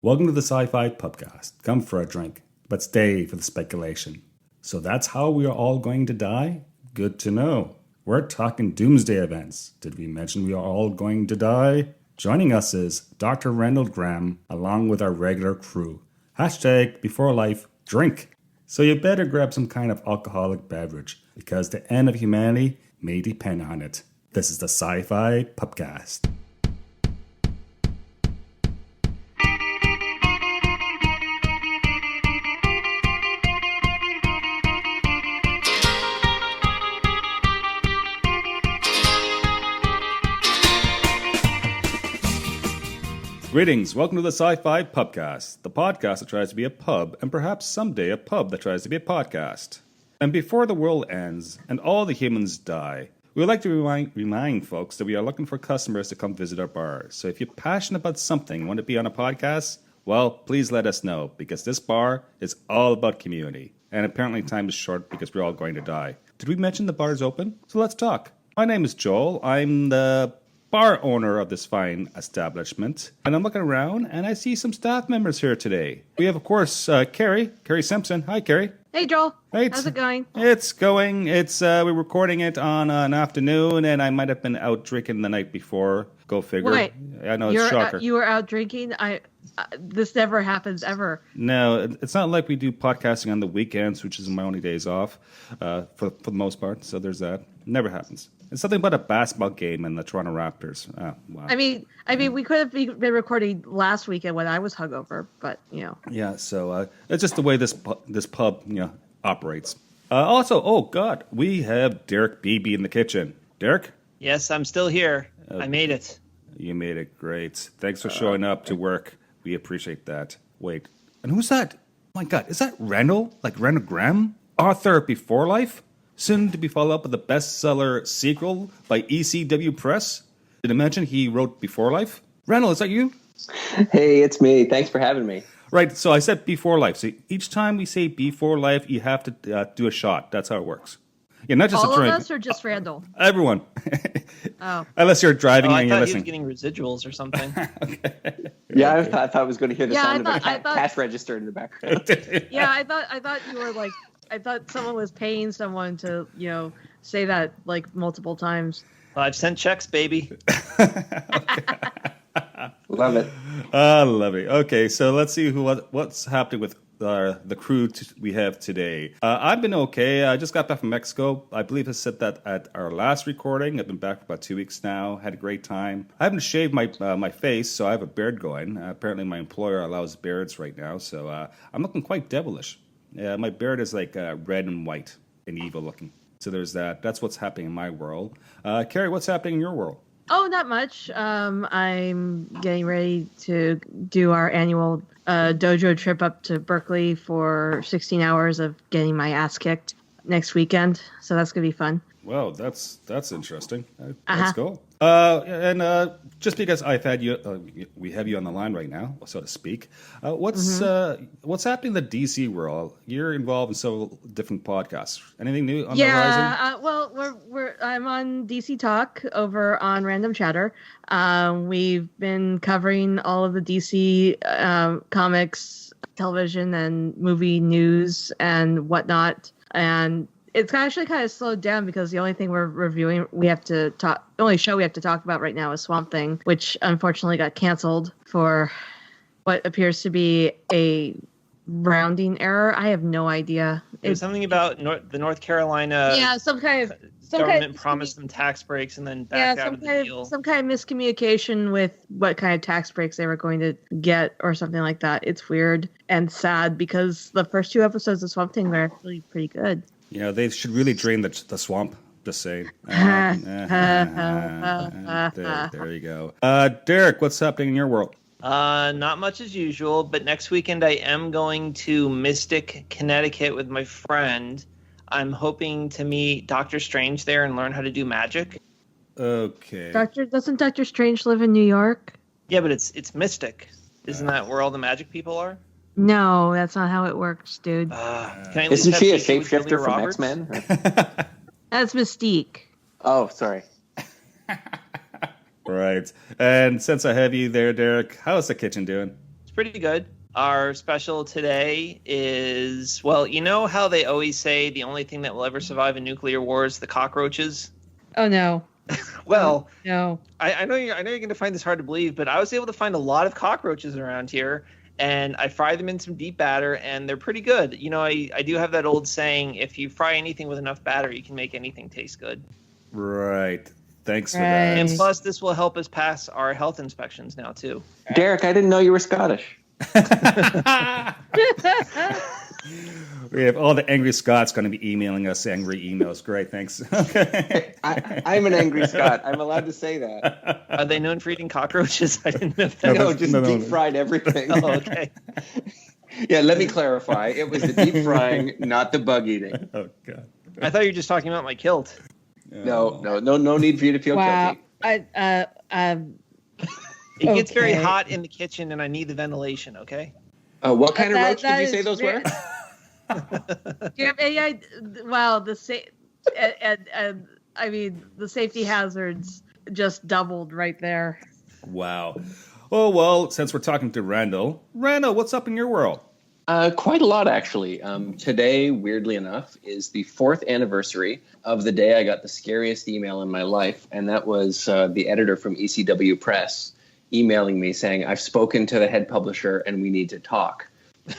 Welcome to the SciFi Pubcast. Come for a drink, but stay for the speculation. So that's how we are all going to die? Good to know. We're talking doomsday events. Did we mention we are all going to die? Joining us is Dr. Randal Graham, along with our regular crew. Hashtag before life, drink. So you better grab some kind of alcoholic beverage, because the end of humanity may depend on it. This is the SciFi Pubcast. Greetings, welcome to the SciFi Pubcast, the podcast that tries to be a pub, and perhaps someday a pub that tries to be a podcast. And before the world ends, and all the humans die, we would like to remind folks that we are looking for customers to come visit our bar. So if you're passionate about something and want to be on a podcast, well, please let us know, because this bar is all about community. And apparently time is short because we're all going to die. Did we mention the bar is open? So let's talk. My name is Joel. I'm the bar owner of this fine establishment, and I'm looking around and I see some staff members here today. We have, of course, Carrie Simpson. Hi, Carrie. Hey, Joel. Hey, how's it going? It's going. We're recording it on an afternoon, and I might have been out drinking the night before. Go figure. Wait, I know it's shocker. You were out drinking? This never happens ever. No, it's not like we do podcasting on the weekends, which is my only days off, for the most part. So there's that. Never happens. It's something about a basketball game and the Toronto Raptors. Oh, wow. I mean, we could have been recording last weekend when I was hungover, but you know. Yeah, so it's just the way this pub operates. Also, oh God, we have Derek Beebe in the kitchen. Derek? Yes, I'm still here. I made it. You made it. Great. Thanks for showing up to work. We appreciate that. Wait, and who's that? Oh my God, is that Randal? Like Randal Graham? Author of Before Life? Soon to be followed up with a bestseller sequel by ECW Press? Did you mention he wrote Before Life? Randal, is that you? Hey, it's me. Thanks for having me. Right, so I said Before Life. So each time we say Before Life, you have to do a shot. That's how it works. Yeah, not just all a drink. All of us or just Randall? Everyone. Oh. Unless you're driving and you're I thought listening. he was getting residuals or something. Okay. Yeah, I thought I was going to hear the sound of I the thought, cash register in the background. Yeah, I thought you were like, I thought someone was paying someone to, say that like multiple times. 5 cent checks, baby. Love it. I love it. Okay, so let's see what's happening with the crew we have today. I've been okay. I just got back from Mexico. I believe I said that at our last recording. I've been back for about 2 weeks now. Had a great time. I haven't shaved my face, so I have a beard going. Apparently, my employer allows beards right now, so I'm looking quite devilish. My beard is like red and white and evil looking. So there's that. That's what's happening in my world. Carrie, what's happening in your world? Oh, not much. I'm getting ready to do our annual dojo trip up to Berkeley for 16 hours of getting my ass kicked next weekend. So that's going to be fun. Wow, that's interesting. Let's go. And just because I've had you, we have you on the line right now, so to speak. What's happening in the DC world? You're involved in several different podcasts. Anything new on the horizon? Well, I'm on DC Talk over on Random Chatter. We've been covering all of the DC comics, television, and movie news and whatnot, and it's actually kind of slowed down because the only thing we're reviewing, the only show we have to talk about right now is Swamp Thing, which unfortunately got canceled for what appears to be a rounding error. I have no idea. There's something about the North Carolina government promised them tax breaks and then backed out of the deal. Some kind of miscommunication with what kind of tax breaks they were going to get or something like that. It's weird and sad because the first 2 episodes of Swamp Thing were actually pretty good. They should really drain the swamp, just saying. There you go. Derek, what's happening in your world? Not much as usual, but next weekend I am going to Mystic, Connecticut with my friend. I'm hoping to meet Doctor Strange there and learn how to do magic. Okay. Doesn't Doctor Strange live in New York? Yeah, but it's Mystic. Isn't that where all the magic people are? No, that's not how it works, dude. Isn't she a shapeshifter from X-Men? That's Mystique. Oh, sorry. Right. And since I have you there, Derek, how's the kitchen doing? It's pretty good. Our special today is, well, you know how they always say the only thing that will ever survive a nuclear war is the cockroaches? Oh, no. Well, no. I know you're going to find this hard to believe, but I was able to find a lot of cockroaches around here, and I fry them in some deep batter, and they're pretty good. You know, I do have that old saying, if you fry anything with enough batter, you can make anything taste good. Right. Thanks for Right. that. And plus, this will help us pass our health inspections now, too. Derek, I didn't know you were Scottish. We have all the angry Scots going to be emailing us angry emails. Great, thanks. Okay. I'm an angry Scot. I'm allowed to say that. Are they known for eating cockroaches? I didn't know that. No, just deep fried everything. Oh, okay. Yeah, let me clarify. It was the deep frying, not the bug eating. Oh, God. I thought you were just talking about my kilt. No need for you to feel Wow. guilty. It gets very Okay. hot in the kitchen, and I need the ventilation, okay? What kind of That- roach that did you say is those were? Well, I mean, the safety hazards just doubled right there. Wow. Oh, well, since we're talking to Randall, what's up in your world? Quite a lot, actually. Today, weirdly enough, is the 4th anniversary of the day I got the scariest email in my life, and that was the editor from ECW Press emailing me saying, I've spoken to the head publisher and we need to talk.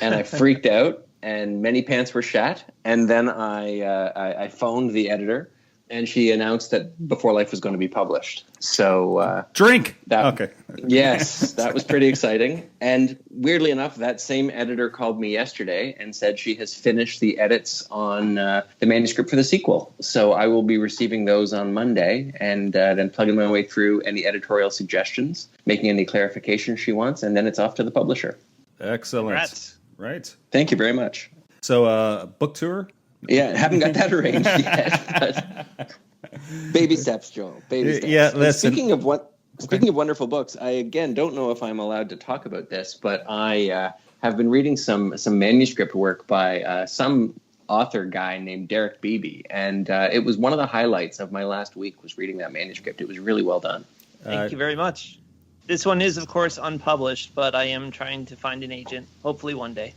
And I freaked out, and many pants were shat. And then I phoned the editor, and she announced that Before Life was going to be published. So Drink! that, Okay. Yes, that was pretty exciting. And weirdly enough, that same editor called me yesterday and said she has finished the edits on the manuscript for the sequel. So I will be receiving those on Monday and then plugging my way through any editorial suggestions, making any clarifications she wants, and then it's off to the publisher. Excellent. Congrats. Right. Thank you very much. So, book tour? Yeah, haven't got that arranged yet. But baby steps, Joel. Baby steps. Yeah, And listen. Speaking of wonderful books, I again don't know if I'm allowed to talk about this, but I have been reading some manuscript work by some author guy named Derek Beebe, and it was one of the highlights of my last week was reading that manuscript. It was really well done. Thank you very much. This one is, of course, unpublished, but I am trying to find an agent, hopefully one day.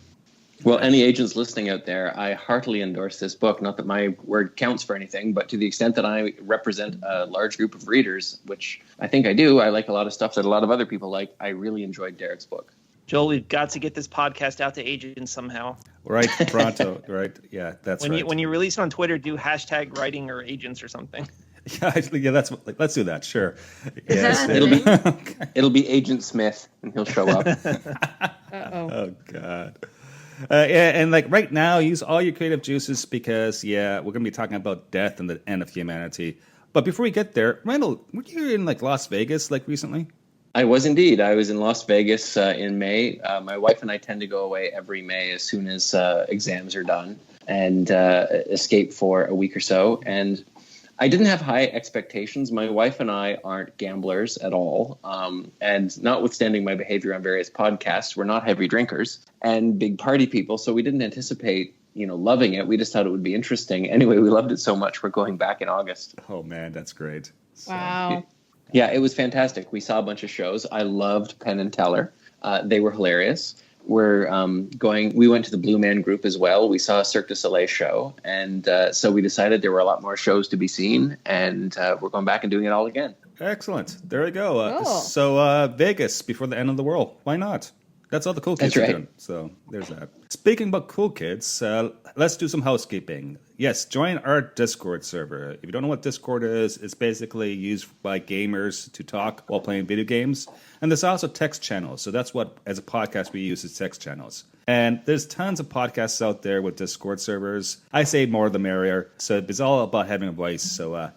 Well, any agents listening out there, I heartily endorse this book. Not that my word counts for anything, but to the extent that I represent a large group of readers, which I think I do, I like a lot of stuff that a lot of other people like. I really enjoyed Derek's book. Joel, we've got to get this podcast out to agents somehow. Right, Toronto, right? Yeah, that's right. When you release it on Twitter, do hashtag writing or agents or something. Yeah, let's do that, sure. Is Yes, that a thing? It'll be Agent Smith, and he'll show up. Uh-oh. Oh, God. Yeah, and like right now, use all your creative juices because, we're going to be talking about death and the end of humanity. But before we get there, Randall, were you in like Las Vegas like recently? I was indeed. I was in Las Vegas in May. My wife and I tend to go away every May as soon as exams are done and escape for a week or so. And I didn't have high expectations. My wife and I aren't gamblers at all. And notwithstanding my behavior on various podcasts, we're not heavy drinkers and big party people. So we didn't anticipate, loving it. We just thought it would be interesting. Anyway, we loved it so much. We're going back in August. Oh, man, that's great. Wow. Yeah, it was fantastic. We saw a bunch of shows. I loved Penn and Teller. They were hilarious. We went to the Blue Man Group as well. We saw a Cirque du Soleil show. And so we decided there were a lot more shows to be seen. And we're going back and doing it all again. Excellent. There we go. Cool. So Vegas before the end of the world. Why not? That's all the cool kids That's are right. doing. So there's that. Speaking about cool kids, let's do some housekeeping. Yes, join our Discord server. If you don't know what Discord is, it's basically used by gamers to talk while playing video games. And there's also text channels. So that's what, as a podcast, we use as text channels. And there's tons of podcasts out there with Discord servers. I say more the merrier. So it's all about having a voice. So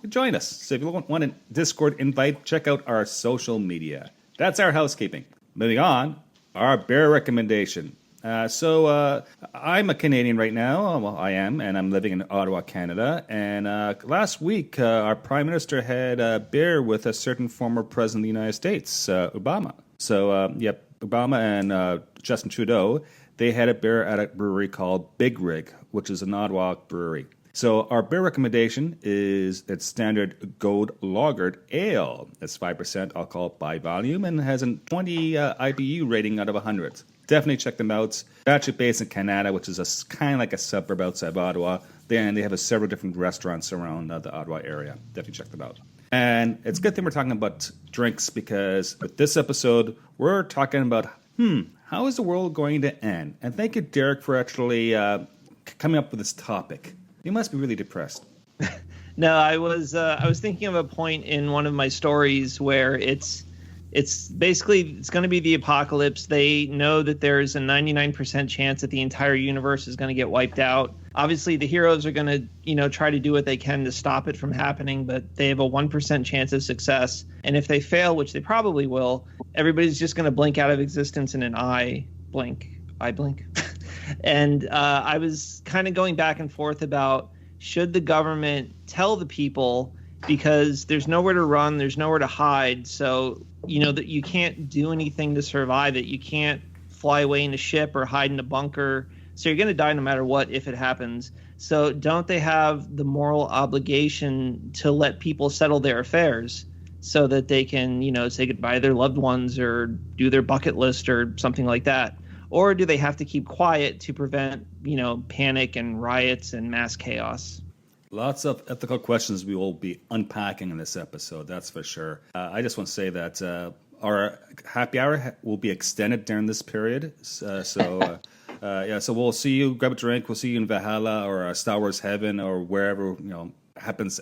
join us. So if you want a Discord invite, check out our social media. That's our housekeeping. Moving on, our beer recommendation. So I'm a Canadian right now. Well, I am, and I'm living in Ottawa, Canada. And last week, our Prime Minister had a beer with a certain former President of the United States, Obama. So, Obama and Justin Trudeau, they had a beer at a brewery called Big Rig, which is an Ottawa brewery. So our beer recommendation is its standard gold lagered ale. It's 5% alcohol by volume and has a 20 IBU rating out of 100. Definitely check them out. They're actually based in Canada, which is kind of like a suburb outside of Ottawa. They have several different restaurants around the Ottawa area. Definitely check them out. And it's a good thing we're talking about drinks, because with this episode, we're talking about, how is the world going to end? And thank you, Derek, for actually coming up with this topic. You must be really depressed. No, I was thinking of a point in one of my stories where it's going to be the apocalypse. They know that there's a 99% chance that the entire universe is going to get wiped out. Obviously, the heroes are going to, try to do what they can to stop it from happening, but they have a 1% chance of success. And if they fail, which they probably will, everybody's just going to blink out of existence in an eye blink. And I was kind of going back and forth about, should the government tell the people, because there's nowhere to run, there's nowhere to hide. So, that you can't do anything to survive it. You can't fly away in a ship or hide in a bunker. So you're going to die no matter what if it happens. So don't they have the moral obligation to let people settle their affairs so that they can, say goodbye to their loved ones or do their bucket list or something like that? Or do they have to keep quiet to prevent, panic and riots and mass chaos? Lots of ethical questions we will be unpacking in this episode, that's for sure. I just want to say that our happy hour will be extended during this period. So we'll see you, grab a drink, we'll see you in Valhalla or Star Wars Heaven or wherever, happens,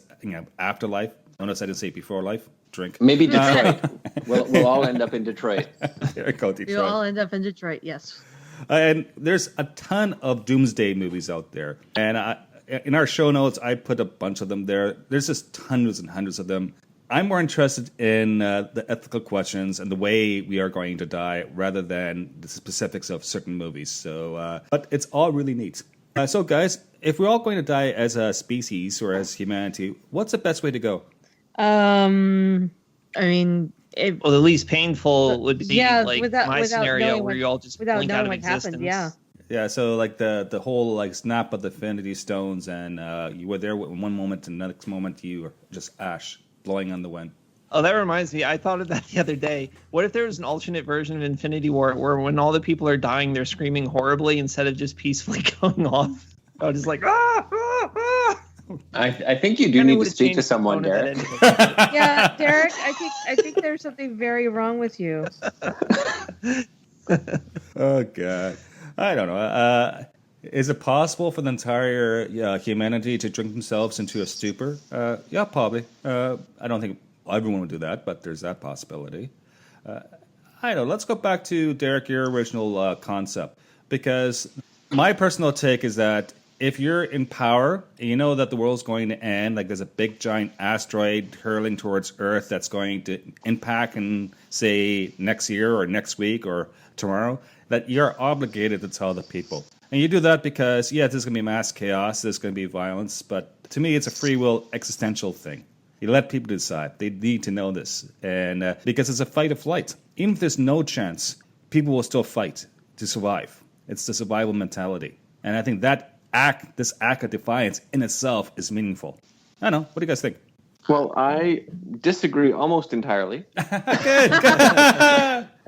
afterlife. Notice I didn't say before life. Drink. Maybe Detroit. We'll all end up in Detroit. There we go, Detroit. We'll all end up in Detroit, yes. And there's a ton of doomsday movies out there. And in our show notes, I put a bunch of them there. There's just hundreds and hundreds of them. I'm more interested in the ethical questions and the way we are going to die rather than the specifics of certain movies. So, but it's all really neat. So, guys, if we're all going to die as a species or as humanity, what's the best way to go? The least painful would be without my scenario where you all just blink out of existence. Happened, Yeah, so like the whole snap of the Infinity Stones, and you were there in one moment, and the next moment you were just ash blowing on the wind. Oh, that reminds me. I thought of that the other day. What if there was an alternate version of Infinity War where when all the people are dying, they're screaming horribly instead of just peacefully going off? I was just like, ah, ah, ah. I think you do need to speak to someone, Derek. Yeah, Derek, I think there's something very wrong with you. Oh, God. I don't know. Is it possible for the entire humanity to drink themselves into a stupor? Yeah, probably. I don't think everyone would do that, but there's that possibility. I don't know. Let's go back to, Derek, your original concept. Because my personal take is that if you're in power and you know that the world's going to end, like there's a big giant asteroid hurling towards Earth that's going to impact in, say, next year or next week or tomorrow, that you're obligated to tell the people. And you do that because, there's going to be mass chaos, there's going to be violence, but to me it's a free will existential thing. You let people decide. They need to know this. And because it's a fight or flight. Even if there's no chance, people will still fight to survive. It's the survival mentality. And I think this act of defiance in itself is meaningful. I don't know. What do you guys think? Well, I disagree almost entirely. Good.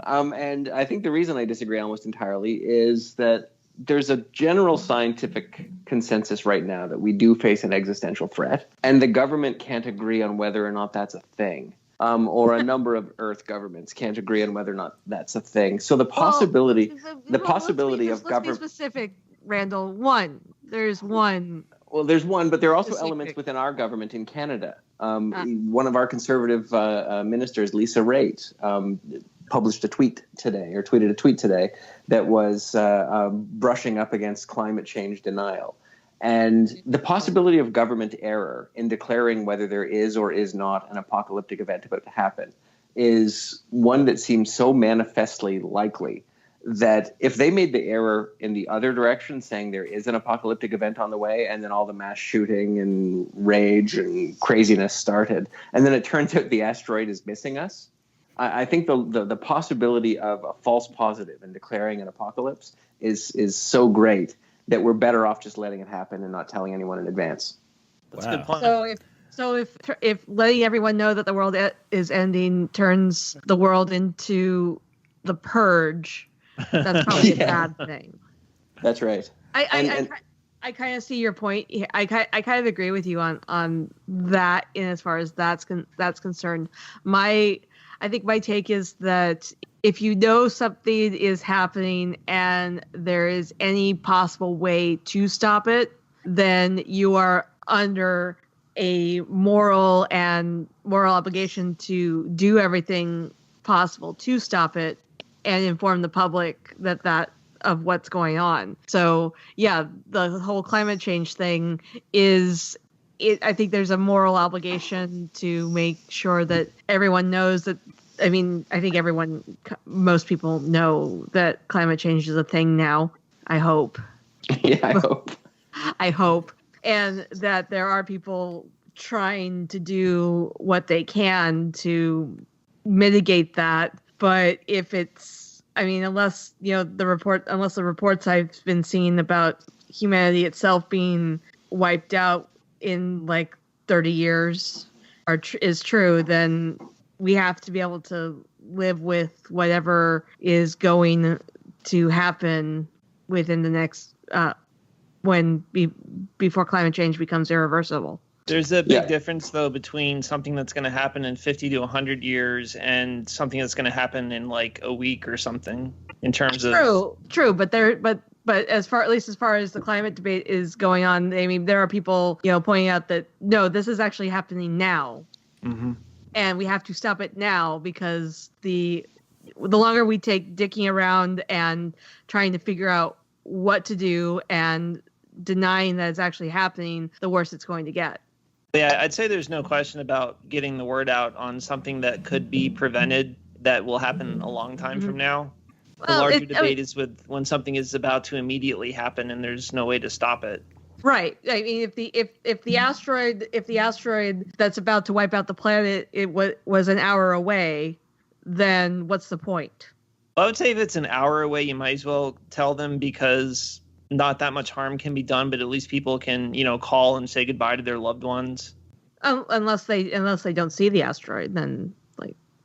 And I think the reason I disagree almost entirely is that there's a general scientific consensus right now that we do face an existential threat, and the government can't agree on whether or not that's a thing. Or a number of Earth governments can't agree on whether or not that's a thing. So the possibility, let's be government specific, Randall. There's one. Well, there's one, but there are also elements within our government in Canada. One of our conservative ministers, Lisa Raitt, tweeted a tweet today that was brushing up against climate change denial. And the possibility of government error in declaring whether there is or is not an apocalyptic event about to happen is one that seems so manifestly likely that if they made the error in the other direction, saying there is an apocalyptic event on the way, and then all the mass shooting and rage and craziness started, and then it turns out the asteroid is missing us, I think the possibility of a false positive in declaring an apocalypse is so great that we're better off just letting it happen and not telling anyone in advance. That's a good point. So if letting everyone know that the world is ending turns the world into the purge, that's probably a bad thing. That's right. I kind of see your point. I kind of agree with you on that in as far as that's concerned. I think my take is that if you know something is happening and there is any possible way to stop it, then you are under a moral obligation to do everything possible to stop it and inform the public that of what's going on. So yeah, the whole climate change thing I think there's a moral obligation to make sure that everyone knows that. I mean, I think most people know that climate change is a thing now. I hope. Yeah, I hope. I hope. And that there are people trying to do what they can to mitigate that. But unless the reports I've been seeing about humanity itself being wiped out in like 30 years is true, then we have to be able to live with whatever is going to happen within the next before climate change becomes irreversible. There's a big difference, though, between something that's going to happen in 50 to 100 years and something that's going to happen in like a week or something. In terms of true, but as far as the climate debate is going on, I mean, there are people pointing out that no, this is actually happening now, and we have to stop it now because the longer we take dicking around and trying to figure out what to do and denying that it's actually happening, the worse it's going to get. Yeah, I'd say there's no question about getting the word out on something that could be prevented that will happen a long time from now. The larger debate is with when something is about to immediately happen and there's no way to stop it. Right. I mean, if the asteroid that's about to wipe out the planet was an hour away, then what's the point? I would say if it's an hour away, you might as well tell them because not that much harm can be done, but at least people can, call and say goodbye to their loved ones. Unless they don't see the asteroid, then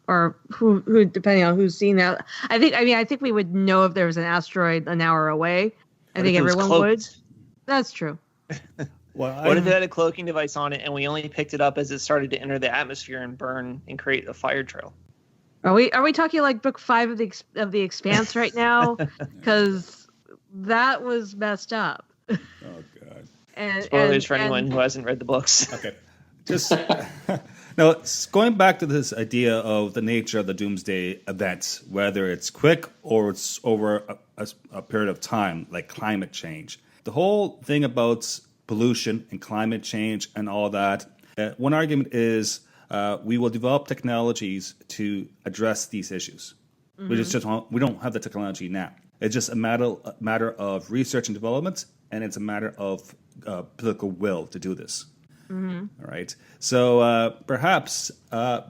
or who depending on who's seen that. I think we would know if there was an asteroid an hour away. I think everyone would. That's true. What if it had a cloaking device on it and we only picked it up as it started to enter the atmosphere and burn and create a fire trail? Are we talking like book 5 of the Expanse right now? Because that was messed up. Oh God! Spoilers for anyone who hasn't read the books. Okay, just now going back to this idea of the nature of the doomsday events, whether it's quick or it's over a period of time, like climate change. The whole thing about pollution and climate change and all that. One argument is we will develop technologies to address these issues. We don't have the technology now. It's just a matter of research and development, and it's a matter of political will to do this. All right. So perhaps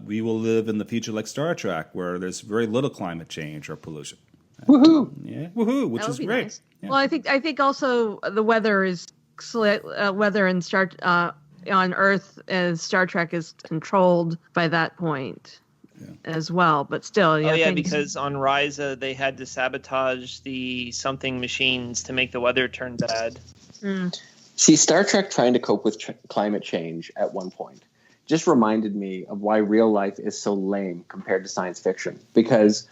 we will live in the future like Star Trek, where there's very little climate change or pollution. Woohoo! Yeah, woohoo! Which is great. Nice. Yeah. Well, I think also the weather is weather in on Earth as Star Trek is controlled by that point. As well, but still. Because on Ryza they had to sabotage the something machines to make the weather turn bad. See, Star Trek trying to cope with climate change at one point just reminded me of why real life is so lame compared to science fiction. Because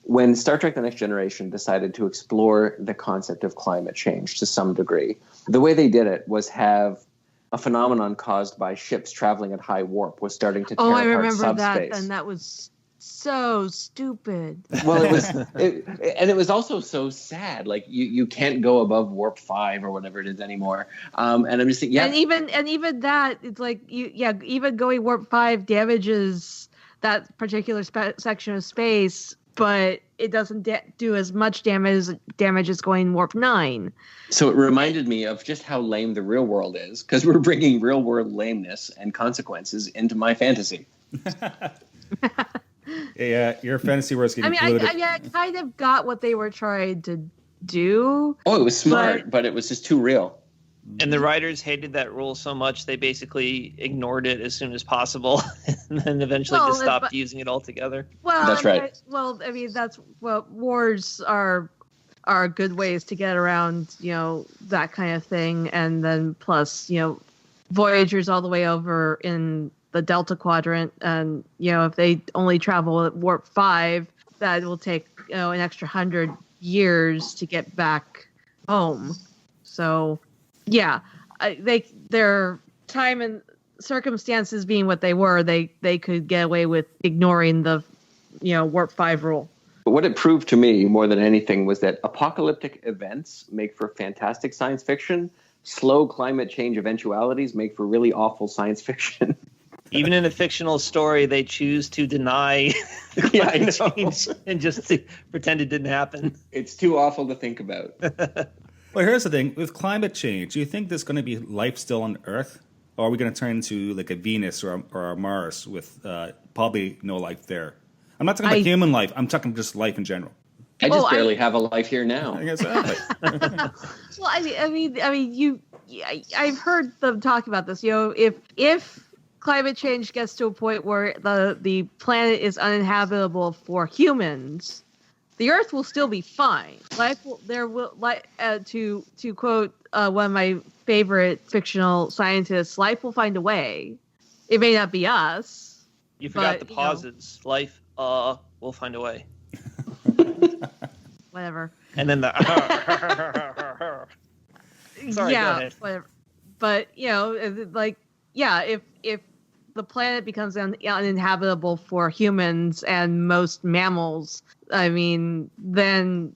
when Star Trek The Next Generation decided to explore the concept of climate change to some degree, the way they did it was have a phenomenon caused by ships traveling at high warp was starting to tear apart subspace. I remember that, and that was so stupid. Well, it was also so sad. Like you can't go above warp 5 or whatever it is anymore. And I'm just thinking, and even that, it's like even going warp 5 damages that particular section of space, but it doesn't do as much damage as going warp 9. So it reminded me of just how lame the real world is, because we're bringing real world lameness and consequences into my fantasy. Yeah, your fantasy world's getting polluted. I kind of got what they were trying to do. Oh, it was smart, but it was just too real. And the writers hated that rule so much they basically ignored it as soon as possible, and then eventually just stopped using it altogether. Well, that's right. I mean, that's wars are good ways to get around, that kind of thing, and then plus, Voyagers all the way over in the Delta Quadrant, and if they only travel at warp 5, that will take an extra 100 years to get back home. So. Yeah, their time and circumstances being what they were, they could get away with ignoring the, warp 5 rule. But what it proved to me more than anything was that apocalyptic events make for fantastic science fiction. Slow climate change eventualities make for really awful science fiction. Even in a fictional story, they choose to deny climate change and just to pretend it didn't happen. It's too awful to think about. Well, here's the thing. With climate change, do you think there's going to be life still on Earth? Or are we going to turn into like a Venus or a Mars with probably no life there? I'm not talking about human life. I'm talking just life in general. I just barely have a life here now. Exactly. Well, I mean, I've heard them talk about this. If climate change gets to a point where the planet is uninhabitable for humans, the Earth will still be fine. To quote one of my favorite fictional scientists, life will find a way. It may not be us. You forgot the pauses. Life will find a way. Whatever. And then the sorry, go ahead. Whatever. But if the planet becomes uninhabitable for humans and most mammals, I mean, then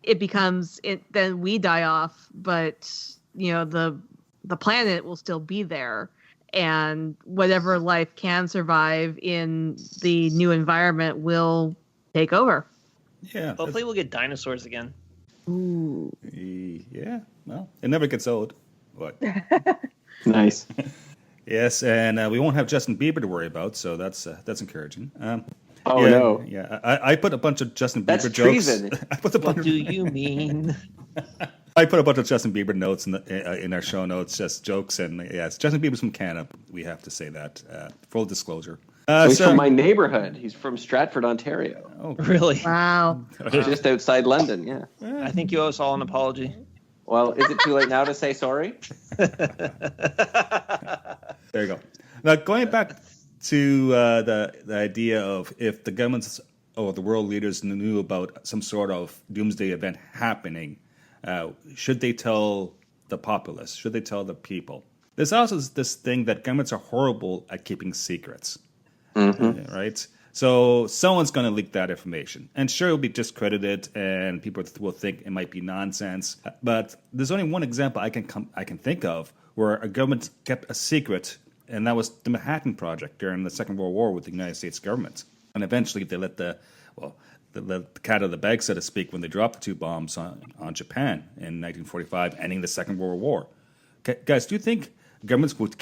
then we die off, but the planet will still be there, and whatever life can survive in the new environment will take over. Yeah. Hopefully we'll get dinosaurs again. Ooh. Yeah. Well, it never gets old. What? Nice. Yes, and we won't have Justin Bieber to worry about, so that's encouraging. No! Yeah, I put a bunch of Justin Bieber That's jokes. treason. What do you mean? I put a bunch of Justin Bieber notes in our show notes, just jokes, and yes, Justin Bieber's from Canada. We have to say that. Full disclosure. He's from my neighborhood. He's from Stratford, Ontario. Oh, really? Wow. Just outside London. Yeah. I think you owe us all an apology. Well, is it too late now to say sorry? There you go. Now, going back to the idea of if the governments or the world leaders knew about some sort of doomsday event happening, should they tell the populace? Should they tell the people? There's also this thing that governments are horrible at keeping secrets, right? So someone's going to leak that information. And sure, it'll be discredited and people will think it might be nonsense. But there's only one example I can think of where a government kept a secret, and that was the Manhattan Project during the Second World War with the United States government. And eventually they let the cat out of the bag, so to speak, when they dropped the 2 bombs on Japan in 1945, ending the Second World War. Guys, do you think governments would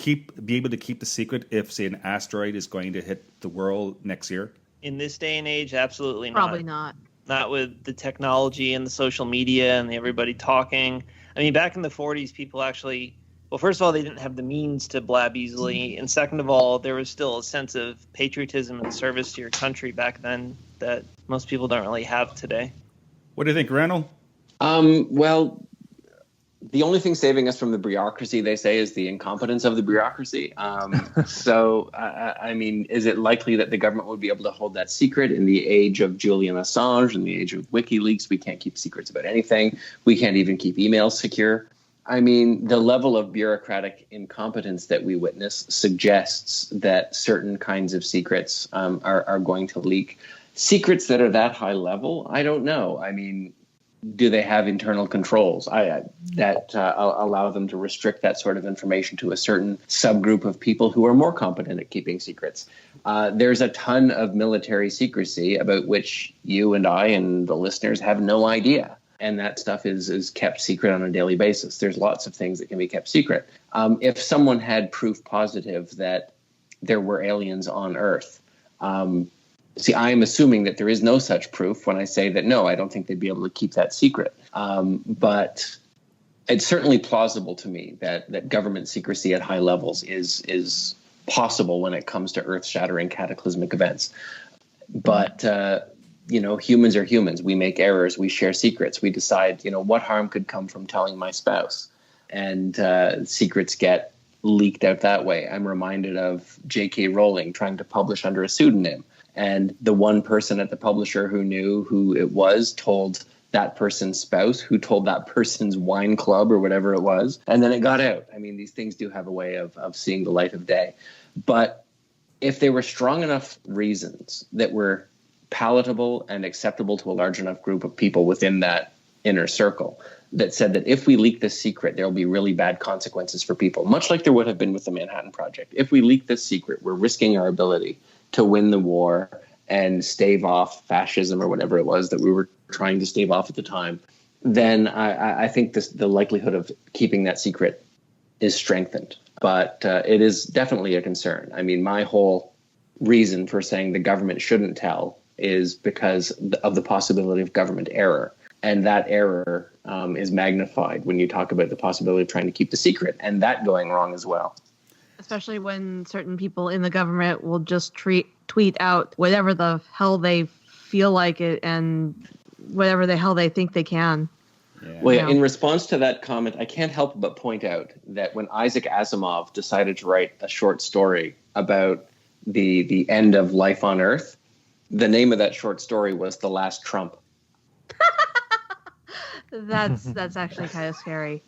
be able to keep the secret if, say, an asteroid is going to hit the world next year? In this day and age, absolutely not. Probably not. Not with the technology and the social media and everybody talking. I mean, back in the 40s, people actually... Well, first of all, they didn't have the means to blab easily. And second of all, there was still a sense of patriotism and service to your country back then that most people don't really have today. What do you think, Randall? Well, the only thing saving us from the bureaucracy, they say, is the incompetence of the bureaucracy. So, I mean, is it likely that the government would be able to hold that secret in the age of Julian Assange, in the age of WikiLeaks? We can't keep secrets about anything. We can't even keep emails secure. I mean, the level of bureaucratic incompetence that we witness suggests that certain kinds of secrets are going to leak. Secrets that are that high level, I don't know. I mean, do they have internal controls that allow them to restrict that sort of information to a certain subgroup of people who are more competent at keeping secrets? There's a ton of military secrecy about which you and I and the listeners have no idea. And that stuff is kept secret on a daily basis. There's lots of things that can be kept secret. If someone had proof positive that there were aliens on Earth, See, I am assuming that there is no such proof when I say that, no, I don't think they'd be able to keep that secret. But it's certainly plausible to me that government secrecy at high levels is possible when it comes to earth-shattering cataclysmic events. But, humans are humans. We make errors. We share secrets. We decide, what harm could come from telling my spouse. And secrets get leaked out that way. I'm reminded of J.K. Rowling trying to publish under a pseudonym. And the one person at the publisher who knew who it was told that person's spouse, who told that person's wine club or whatever it was. And then it got out. I mean, these things do have a way of seeing the light of day. But if there were strong enough reasons that were palatable and acceptable to a large enough group of people within that inner circle that said that if we leak this secret, there will be really bad consequences for people, much like there would have been with the Manhattan Project. If we leak this secret, we're risking our ability to win the war and stave off fascism or whatever it was that we were trying to stave off at the time, then I think the likelihood of keeping that secret is strengthened. But it is definitely a concern. I mean, my whole reason for saying the government shouldn't tell is because of the possibility of government error. And that error is magnified when you talk about the possibility of trying to keep the secret and that going wrong as well. Especially when certain people in the government will just tweet out whatever the hell they feel like it and whatever the hell they think they can. Yeah. Well, in response to that comment, I can't help but point out that when Isaac Asimov decided to write a short story about the end of life on Earth, the name of that short story was The Last Trump. That's actually kind of scary.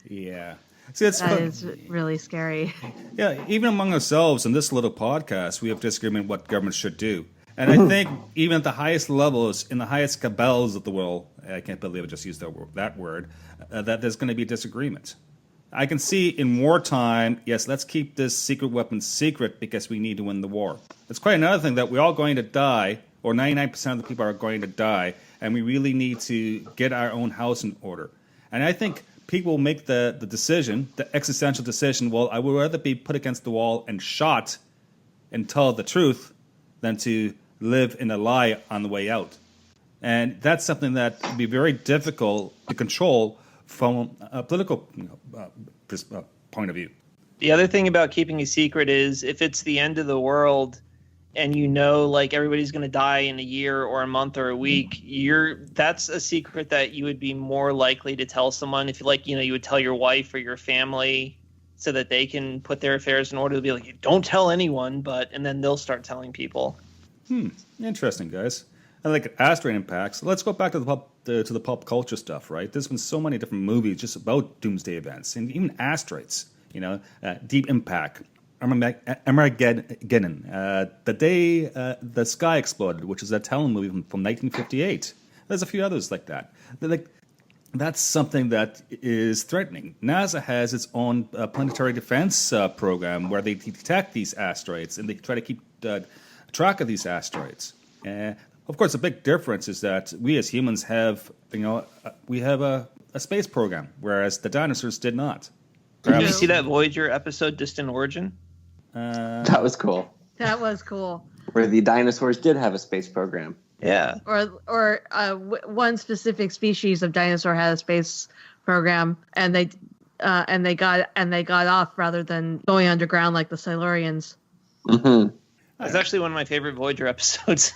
Yeah. See, that is really scary. Yeah, even among ourselves in this little podcast, we have disagreement what government should do. And I think even at the highest levels, in the highest cabals of the world, I can't believe I just used that word, that there's going to be disagreement. I can see in wartime, yes, let's keep this secret weapon secret because we need to win the war. It's quite another thing that we're all going to die, or 99% of the people are going to die, and we really need to get our own house in order. And I think people will make the decision, the existential decision, well, I would rather be put against the wall and shot and tell the truth than to live in a lie on the way out. And that's something that would be very difficult to control from a political point of view. The other thing about keeping a secret is if it's the end of the world and like everybody's going to die in a year or a month or a week, that's a secret that you would be more likely to tell someone. If you would tell your wife or your family so that they can put their affairs in order. To be like, don't tell anyone, and then they'll start telling people. Interesting, guys. And like asteroid impacts, let's go back to the pop culture stuff, right? There's been so many different movies just about doomsday events and even asteroids. Deep Impact, Armageddon, The Day the Sky Exploded, which is a Talon movie from 1958. There's a few others like that. That's something that is threatening. NASA has its own planetary defense program where they detect these asteroids and they try to keep track of these asteroids. Of course, the big difference is that we as humans have, we have a space program, whereas the dinosaurs did not. Did you see that Voyager episode, Distant Origin? That was cool. That was cool. Where the dinosaurs did have a space program. Yeah. Or one specific species of dinosaur had a space program, and they got off rather than going underground like the Silurians. Mm-hmm. That's actually one of my favorite Voyager episodes.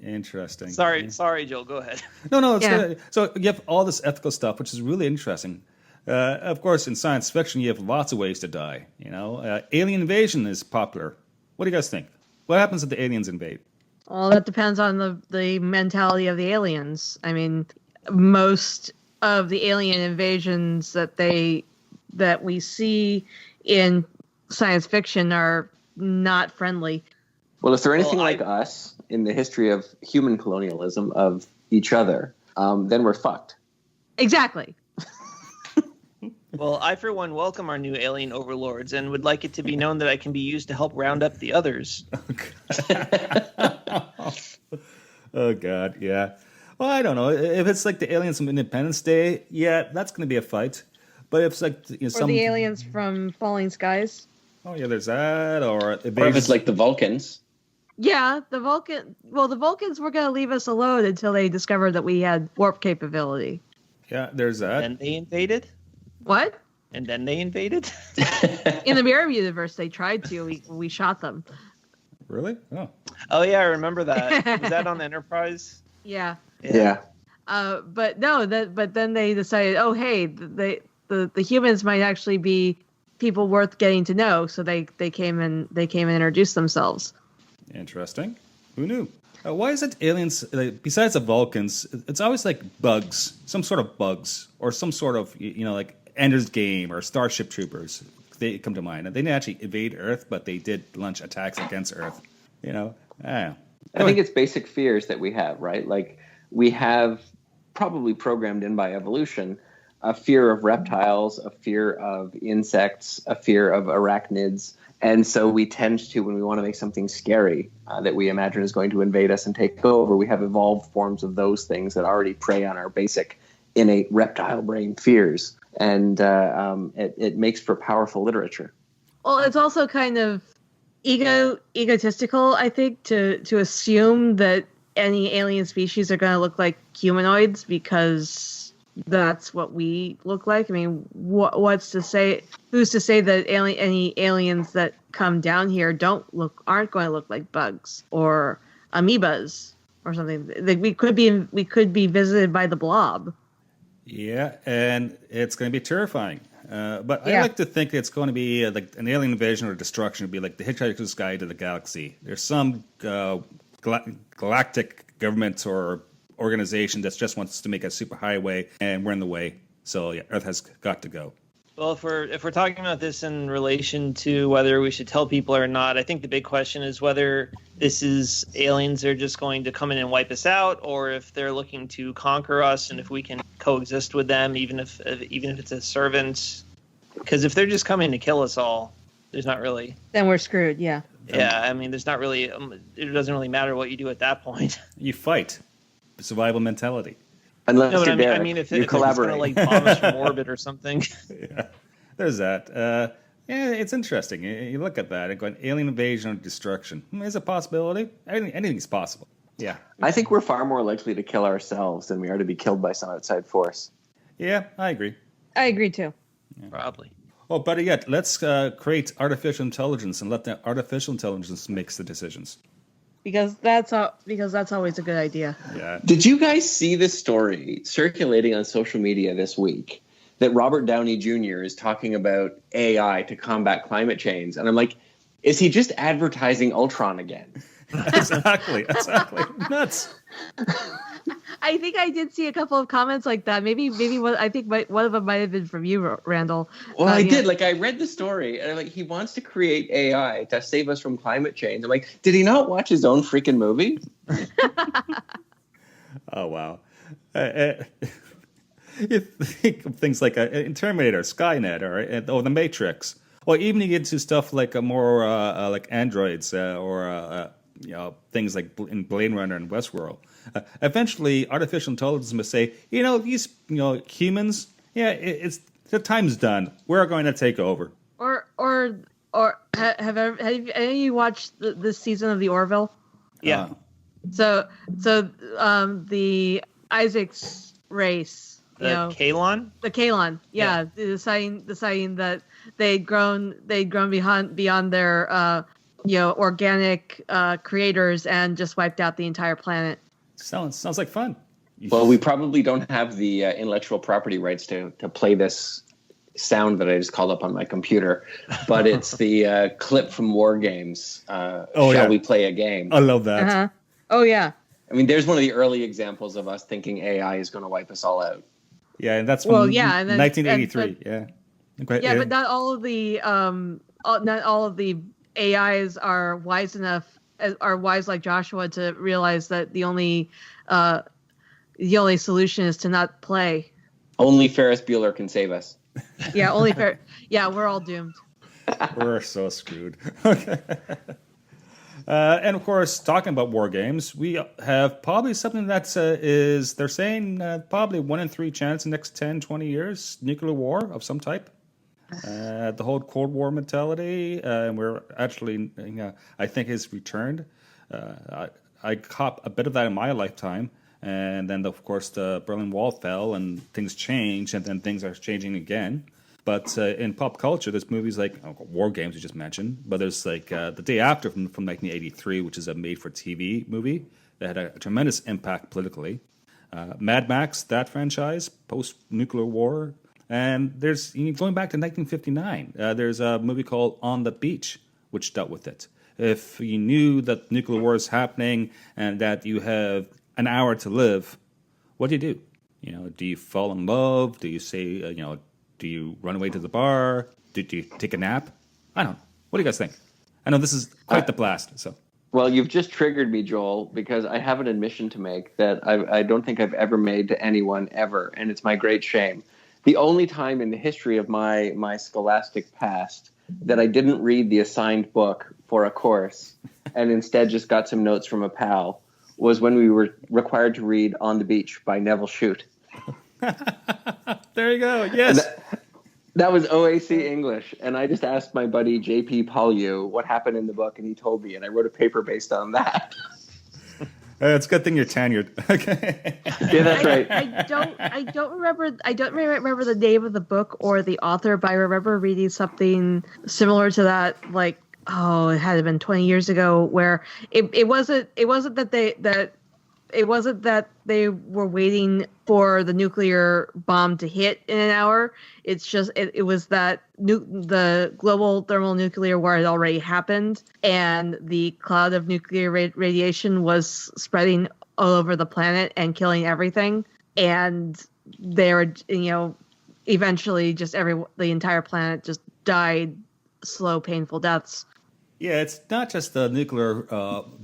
Interesting. Sorry, Joel. Go ahead. No, it's good. So you have all this ethical stuff, which is really interesting. Of course, in science fiction, you have lots of ways to die. Alien invasion is popular. What do you guys think? What happens if the aliens invade? Well, that depends on the mentality of the aliens. I mean, most of the alien invasions that we see in science fiction are not friendly. Well, if they're anything like us in the history of human colonialism of each other, then we're fucked. Exactly. Well, I, for one, welcome our new alien overlords and would like it to be known that I can be used to help round up the others. Oh, God, yeah. Well, I don't know. If it's like the aliens from Independence Day, yeah, that's going to be a fight. But if it's like or the aliens from Falling Skies. Oh, yeah, there's that. Or if it's like the Vulcans. Yeah, the Vulcans were going to leave us alone until they discovered that we had warp capability. Yeah, there's that. And they invaded? What? And then they invaded? In the Mirror Universe, they tried to. We shot them. Really? Oh. Oh, yeah, I remember that. Was that on the Enterprise? Yeah. Yeah. But no, but then they decided, oh, hey, the humans might actually be people worth getting to know. So they came and introduced themselves. Interesting. Who knew? Why is it aliens, besides the Vulcans, it's always like bugs, some sort of bugs, or some sort of, like Ender's Game or Starship Troopers. They come to mind. And they didn't actually invade Earth, but they did launch attacks against Earth. I don't know. I think it's basic fears that we have, right? Like, we have probably programmed in by evolution a fear of reptiles, a fear of insects, a fear of arachnids. And so we tend to, when we want to make something scary that we imagine is going to invade us and take over, we have evolved forms of those things that already prey on our basic innate reptile brain fears. And it makes for powerful literature. Well, it's also kind of egotistical, I think, to assume that any alien species are going to look like humanoids because that's what we look like. I mean, what's to say? Who's to say that any aliens that come down here aren't going to look like bugs or amoebas or something? Like we could be visited by the blob. Yeah, and it's going to be terrifying. But Yeah. I like to think it's going to be like an alien invasion or destruction would be like the Hitchhiker's Guide to the Galaxy. There's some galactic government or organization that just wants to make a superhighway, and we're in the way. So yeah, Earth has got to go. Well, if we're talking about this in relation to whether we should tell people or not, I think the big question is whether this is aliens are just going to come in and wipe us out, or if they're looking to conquer us, and if we can coexist with them, even if it's a servant. Because if they're just coming to kill us all, there's not really. Then we're screwed. Yeah. Yeah, I mean, there's not really. It doesn't really matter what you do at that point. You fight. Survival mentality. Unless No, but you're Derek, I mean, if you it's going collaborate. to like bomb us from orbit or something. Yeah, there's that. Yeah, it's interesting. You look at that and go, alien invasion or destruction. Is it a possibility? Anything's possible. Yeah. I think we're far more likely to kill ourselves than we are to be killed by some outside force. Yeah, I agree. I agree too. Probably. Oh, better yet, let's create artificial intelligence and let the artificial intelligence make the decisions. Because that's always a good idea. Yeah. Did you guys see this story circulating on social media this week that Robert Downey Jr. is talking about AI to combat climate change? And I'm like, is he just advertising Ultron again? Exactly. Nuts. I think I did see a couple of comments like that. Maybe one of them might have been from you, Randall. Well, I did. Like, I read the story, and I'm like, he wants to create AI to save us from climate change. I'm like, did he not watch his own freaking movie? Oh, wow. You think of things like Terminator, Skynet, or The Matrix. Or even you get into stuff like more like androids or things like in Blade Runner and Westworld. Eventually, artificial intelligence must say, these humans, it's the time's done. We're going to take over. Or have any of you watched this season of The Orville? Yeah. So the Isaac's race, The Kalon? the Kalon, Yeah. deciding that they'd grown beyond their organic creators and just wiped out the entire planet. Sounds like fun. Well, we probably don't have the intellectual property rights to play this sound that I just called up on my computer, but it's the clip from War Games. Shall we play a game? I love that. Uh-huh. Oh yeah. I mean, there's one of the early examples of us thinking AI is going to wipe us all out. Yeah, and that's from 1983. But not all of the AIs are wise like Joshua to realize that the only solution is to not play. Only Ferris Bueller can save us. Yeah, we're all doomed. We're so screwed. Okay. And of course, talking about war games, we have probably something that's they're saying probably 1 in 3 chance in the next 10, 20 years, nuclear war of some type. The whole Cold War mentality, and we're actually, I think, has returned. I caught a bit of that in my lifetime. And then, of course, the Berlin Wall fell and things changed, and then things are changing again. But in pop culture, there's movies like War Games, you just mentioned, but there's like The Day After from 1983, which is a made-for-TV movie that had a tremendous impact politically. Mad Max, that franchise, post-nuclear war. And there's, going back to 1959, there's a movie called On the Beach, which dealt with it. If you knew that nuclear war is happening and that you have an hour to live, what do you do? Do you fall in love? Do you say, do you run away to the bar? Do you take a nap? I don't know. What do you guys think? I know this is quite the blast. So, well, you've just triggered me, Joel, because I have an admission to make that I don't think I've ever made to anyone ever, and it's my great shame. The only time in the history of my scholastic past that I didn't read the assigned book for a course and instead just got some notes from a pal was when we were required to read On the Beach by Neville Shute. There you go. Yes. That was OAC English. And I just asked my buddy J.P. Paulieu what happened in the book, and he told me, and I wrote a paper based on that. It's a good thing you're tenured. Okay. Yeah, that's right. I don't remember the name of the book or the author, but I remember reading something similar to that, like, it had been 20 years ago, where it wasn't that they were waiting for the nuclear bomb to hit in an hour. It's just it was that the global thermonuclear war had already happened, and the cloud of nuclear radiation was spreading all over the planet and killing everything. And they were, eventually just the entire planet just died slow, painful deaths. Yeah, it's not just the nuclear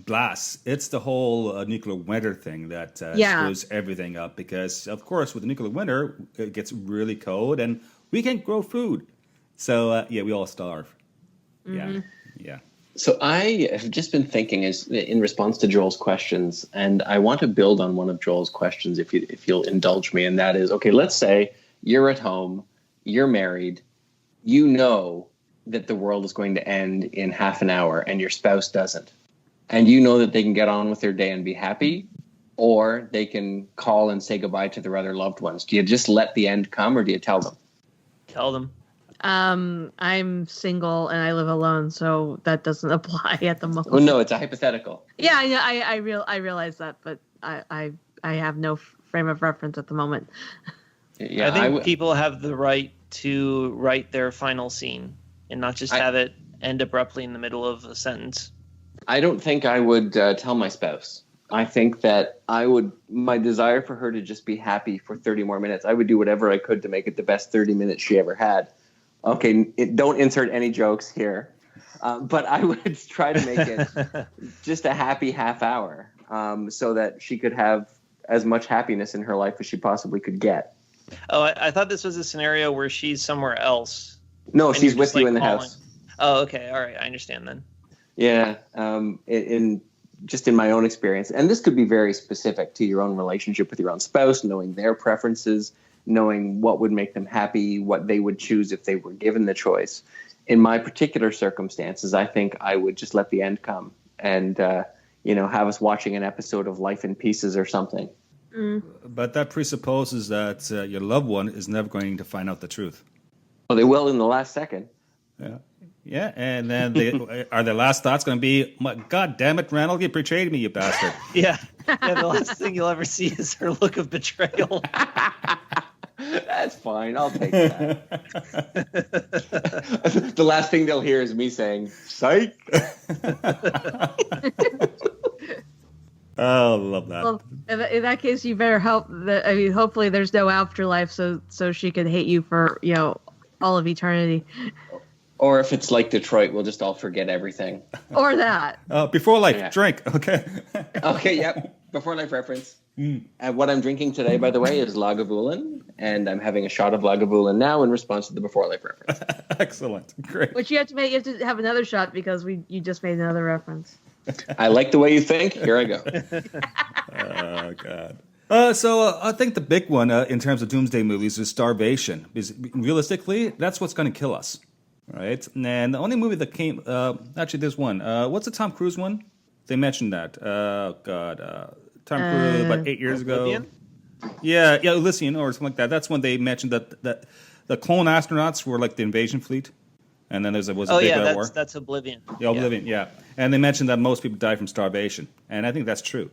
blasts. It's the whole nuclear winter thing that screws everything up. Because, of course, with the nuclear winter, it gets really cold and we can't grow food. So, we all starve. Mm-hmm. Yeah. So I have just been thinking in response to Joel's questions, and I want to build on one of Joel's questions if you'll indulge me, and that is, okay, let's say you're at home, you're married, you know that the world is going to end in half an hour and your spouse doesn't. And you know that they can get on with their day and be happy, or they can call and say goodbye to their other loved ones. Do you just let the end come, or do you tell them? Tell them. I'm single and I live alone, so that doesn't apply at the moment. Well, no, it's a hypothetical. Yeah, I realize that, but I have no frame of reference at the moment. Yeah, I think people have the right to write their final scene and not just have it end abruptly in the middle of a sentence. I don't think I would tell my spouse. I think that my desire for her to just be happy for 30 more minutes, I would do whatever I could to make it the best 30 minutes she ever had. Okay, don't insert any jokes here. But I would try to make it just a happy half hour so that she could have as much happiness in her life as she possibly could get. Oh, I thought this was a scenario where she's somewhere else. No, she's with you in the house. Oh, okay. All right. I understand then. Yeah. In my own experience, and this could be very specific to your own relationship with your own spouse, knowing their preferences, knowing what would make them happy, what they would choose if they were given the choice. In my particular circumstances, I think I would just let the end come and, have us watching an episode of Life in Pieces or something. Mm. But that presupposes that your loved one is never going to find out the truth. Well, they will in the last second. Yeah, and then are their last thoughts going to be, God damn it, Randall, you betrayed me, you bastard. Yeah, the last thing you'll ever see is her look of betrayal. That's fine. I'll take that. The last thing they'll hear is me saying, psych. Oh, love that. Well, in that case, you better help. Hopefully there's no afterlife so she can hate you for, all of eternity. Or if it's like Detroit, we'll just all forget everything. Or that. Before life, drink. Okay. Okay, yep. Before life reference. What I'm drinking today, by the way, is Lagavulin, and I'm having a shot of Lagavulin now in response to the before life reference. Excellent. Great. Which you have to have another shot because you just made another reference. I like the way you think. Here I go. Oh, God. So I think the big one in terms of doomsday movies is starvation. Because realistically, that's what's going to kill us. Right? And the only movie that came... actually, there's one. What's the Tom Cruise one? They mentioned that. Time Cruise about 8 years ago. Oblivion? Yeah, Elysian or something like that. That's when they mentioned that the clone astronauts were like the invasion fleet, and then was a big war. That's Oblivion. Yeah, Oblivion, yeah. And they mentioned that most people died from starvation, and I think that's true.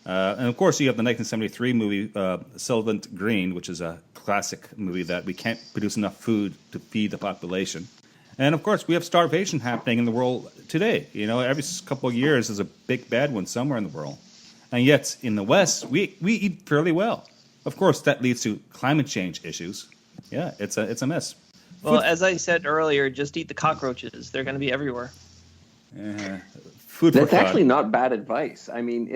And of course, you have the 1973 movie Soylent Green, which is a classic movie that we can't produce enough food to feed the population. And of course, we have starvation happening in the world today. Every couple of years there's a big bad one somewhere in the world. And yet, in the West, we eat fairly well. Of course, that leads to climate change issues. Yeah, it's a mess. Well, as I said earlier, just eat the cockroaches. They're going to be everywhere. Food for That's thought. actually not bad advice. I mean,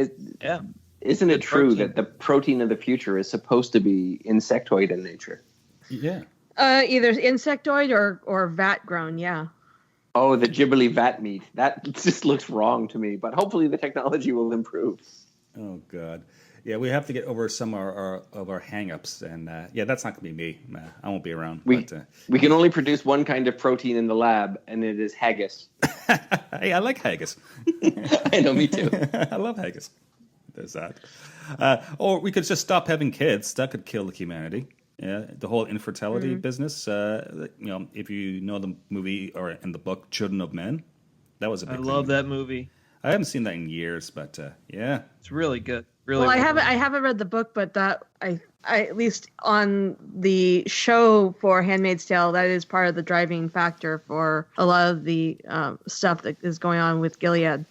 isn't it true that the protein of the future is supposed to be insectoid in nature? Yeah. Either insectoid or vat grown, yeah. Oh, the Ghibli vat meat. That just looks wrong to me, but hopefully the technology will improve. Oh, God. Yeah, we have to get over some of our hang-ups, and that's not going to be me. I won't be around. We can only produce one kind of protein in the lab, and it is haggis. Hey, I like haggis. I know, me too. I love haggis. There's that. Or we could just stop having kids. That could kill humanity. Yeah, the whole infertility business. If you know the movie or in the book Children of Men, that was a big thing. I love that movie. I haven't seen that in years, but yeah, it's really good. Really. Well, I haven't read the book, but that I at least on the show for *Handmaid's Tale*, that is part of the driving factor for a lot of the stuff that is going on with Gilead.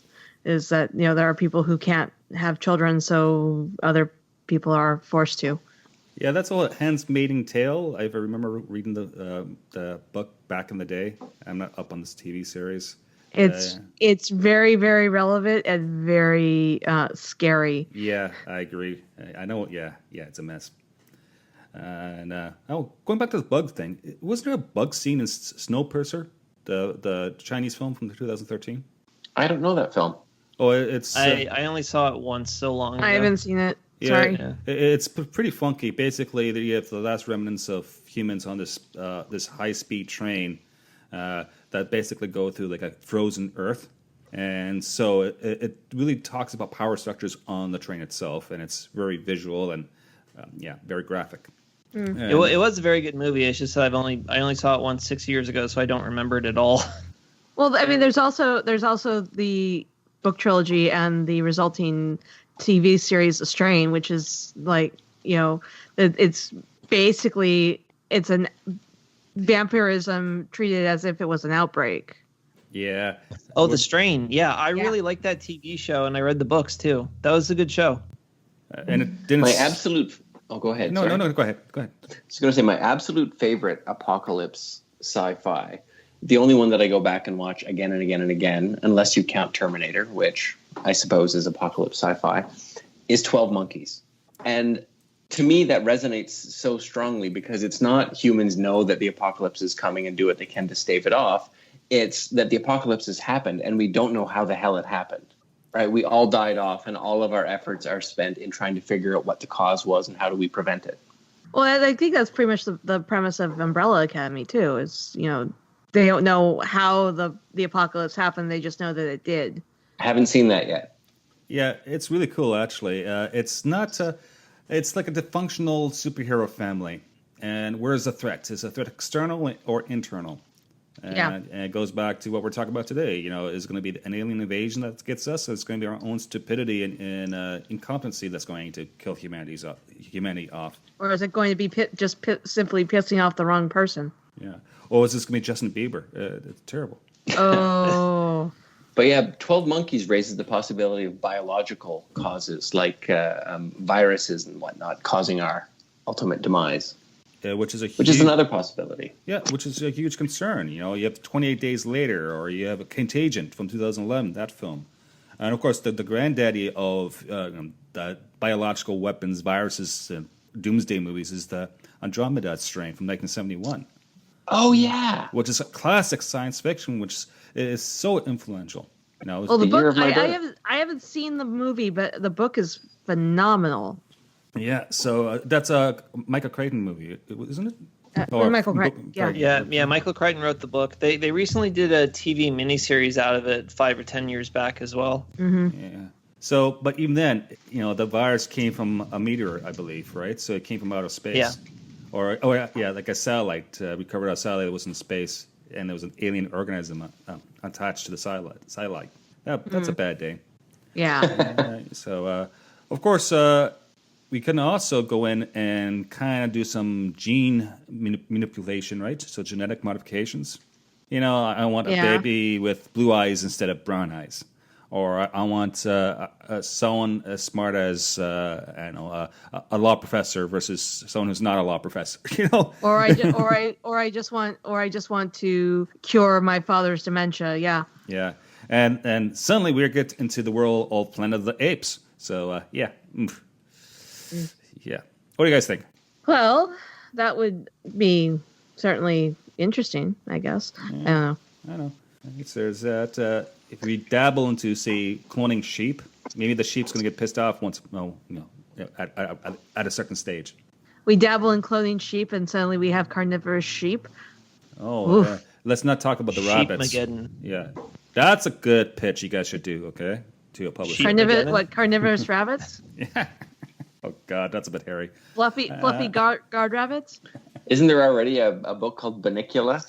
Is that there are people who can't have children, so other people are forced to. Yeah, that's all. *Handmaid's Tale*. I remember reading the book back in the day. I'm not up on this TV series. It's very, very relevant and very scary. Yeah, I agree. I know. Yeah, it's a mess. Going back to the bug thing, wasn't there a bug scene in *Snowpiercer*, the Chinese film from 2013? I don't know that film. Oh, it's. I only saw it once so long ago. I haven't seen it. Yeah, Sorry. Yeah. It's pretty funky. Basically, you have the last remnants of humans on this high-speed train that basically go through like a frozen Earth, and so it really talks about power structures on the train itself, and it's very visual and very graphic. It was a very good movie. It's just that I only saw it once 6 years ago, so I don't remember it at all. Well, I mean, there's also the book trilogy and the resulting TV series *The Strain*, which is like it's basically it's an vampirism treated as if it was an outbreak. Yeah. Oh, *The Strain*. Yeah, I really liked that TV show, and I read the books too. That was a good show. And it didn't. My absolute. Oh, go ahead. No. Go ahead. I was going to say my absolute favorite apocalypse sci-fi. The only one that I go back and watch again and again and again, unless you count *Terminator*, which I suppose is apocalypse sci-fi, is 12 Monkeys. And to me, that resonates so strongly because it's not humans know that the apocalypse is coming and do what they can to stave it off. It's that the apocalypse has happened and we don't know how the hell it happened. Right? We all died off and all of our efforts are spent in trying to figure out what the cause was and how do we prevent it. Well, I think that's pretty much the premise of *Umbrella Academy* too. Is they don't know how the apocalypse happened; they just know that it did. I haven't seen that yet. Yeah, it's really cool actually. It's not. It's like a dysfunctional superhero family, and where's the threat? Is the threat external or internal? And it goes back to what we're talking about today. Is it going to be an alien invasion that gets us, or it's going to be our own stupidity and incompetency that's going to kill humanity off? Or is it going to be simply pissing off the wrong person? Yeah. Or is this going to be Justin Bieber? It's terrible. Oh. But yeah, 12 Monkeys raises the possibility of biological causes like viruses and whatnot causing our ultimate demise. Which is another possibility. Yeah, which is a huge concern. You have 28 Days Later, or you have Contagion from 2011, that film. And of course, the granddaddy of the biological weapons, viruses, and doomsday movies is the Andromeda Strain from 1971. Oh, yeah. Which is a classic science fiction, which is so influential. Well, the book, I haven't seen the movie, but the book is phenomenal. Yeah, so that's a Michael Crichton movie, isn't it? Michael Crichton. Yeah. Michael Crichton wrote the book. They recently did a TV miniseries out of it 5 or 10 years back as well. Mm-hmm. Yeah. So, but even then, the virus came from a meteor, I believe, right? So it came from outer space. Yeah. Like a satellite. Recovered a satellite that was in space, and there was an alien organism attached to the satellite. That's a bad day. Yeah. So, of course, we can also go in and kind of do some gene manipulation, right? So genetic modifications. I want a baby with blue eyes instead of brown eyes. Or I want someone as smart as a law professor versus someone who's not a law professor. Or I just want to cure my father's dementia. Yeah. Yeah, and suddenly we get into the world of Planet of the Apes. So yeah. Yeah. What do you guys think? Well, that would be certainly interesting, I guess. Yeah. I don't know. I guess there's that. If we dabble into, say, cloning sheep, maybe the sheep's going to get pissed off at a certain stage. We dabble in cloning sheep, and suddenly we have carnivorous sheep. Oh, let's not talk about the rabbits. Sheep-mageddon. Yeah, that's a good pitch you guys should do. Okay, to a publisher. Carnivorous rabbits? Yeah. Oh God, that's a bit hairy. Fluffy guard rabbits? Isn't there already a book called Bunnicula?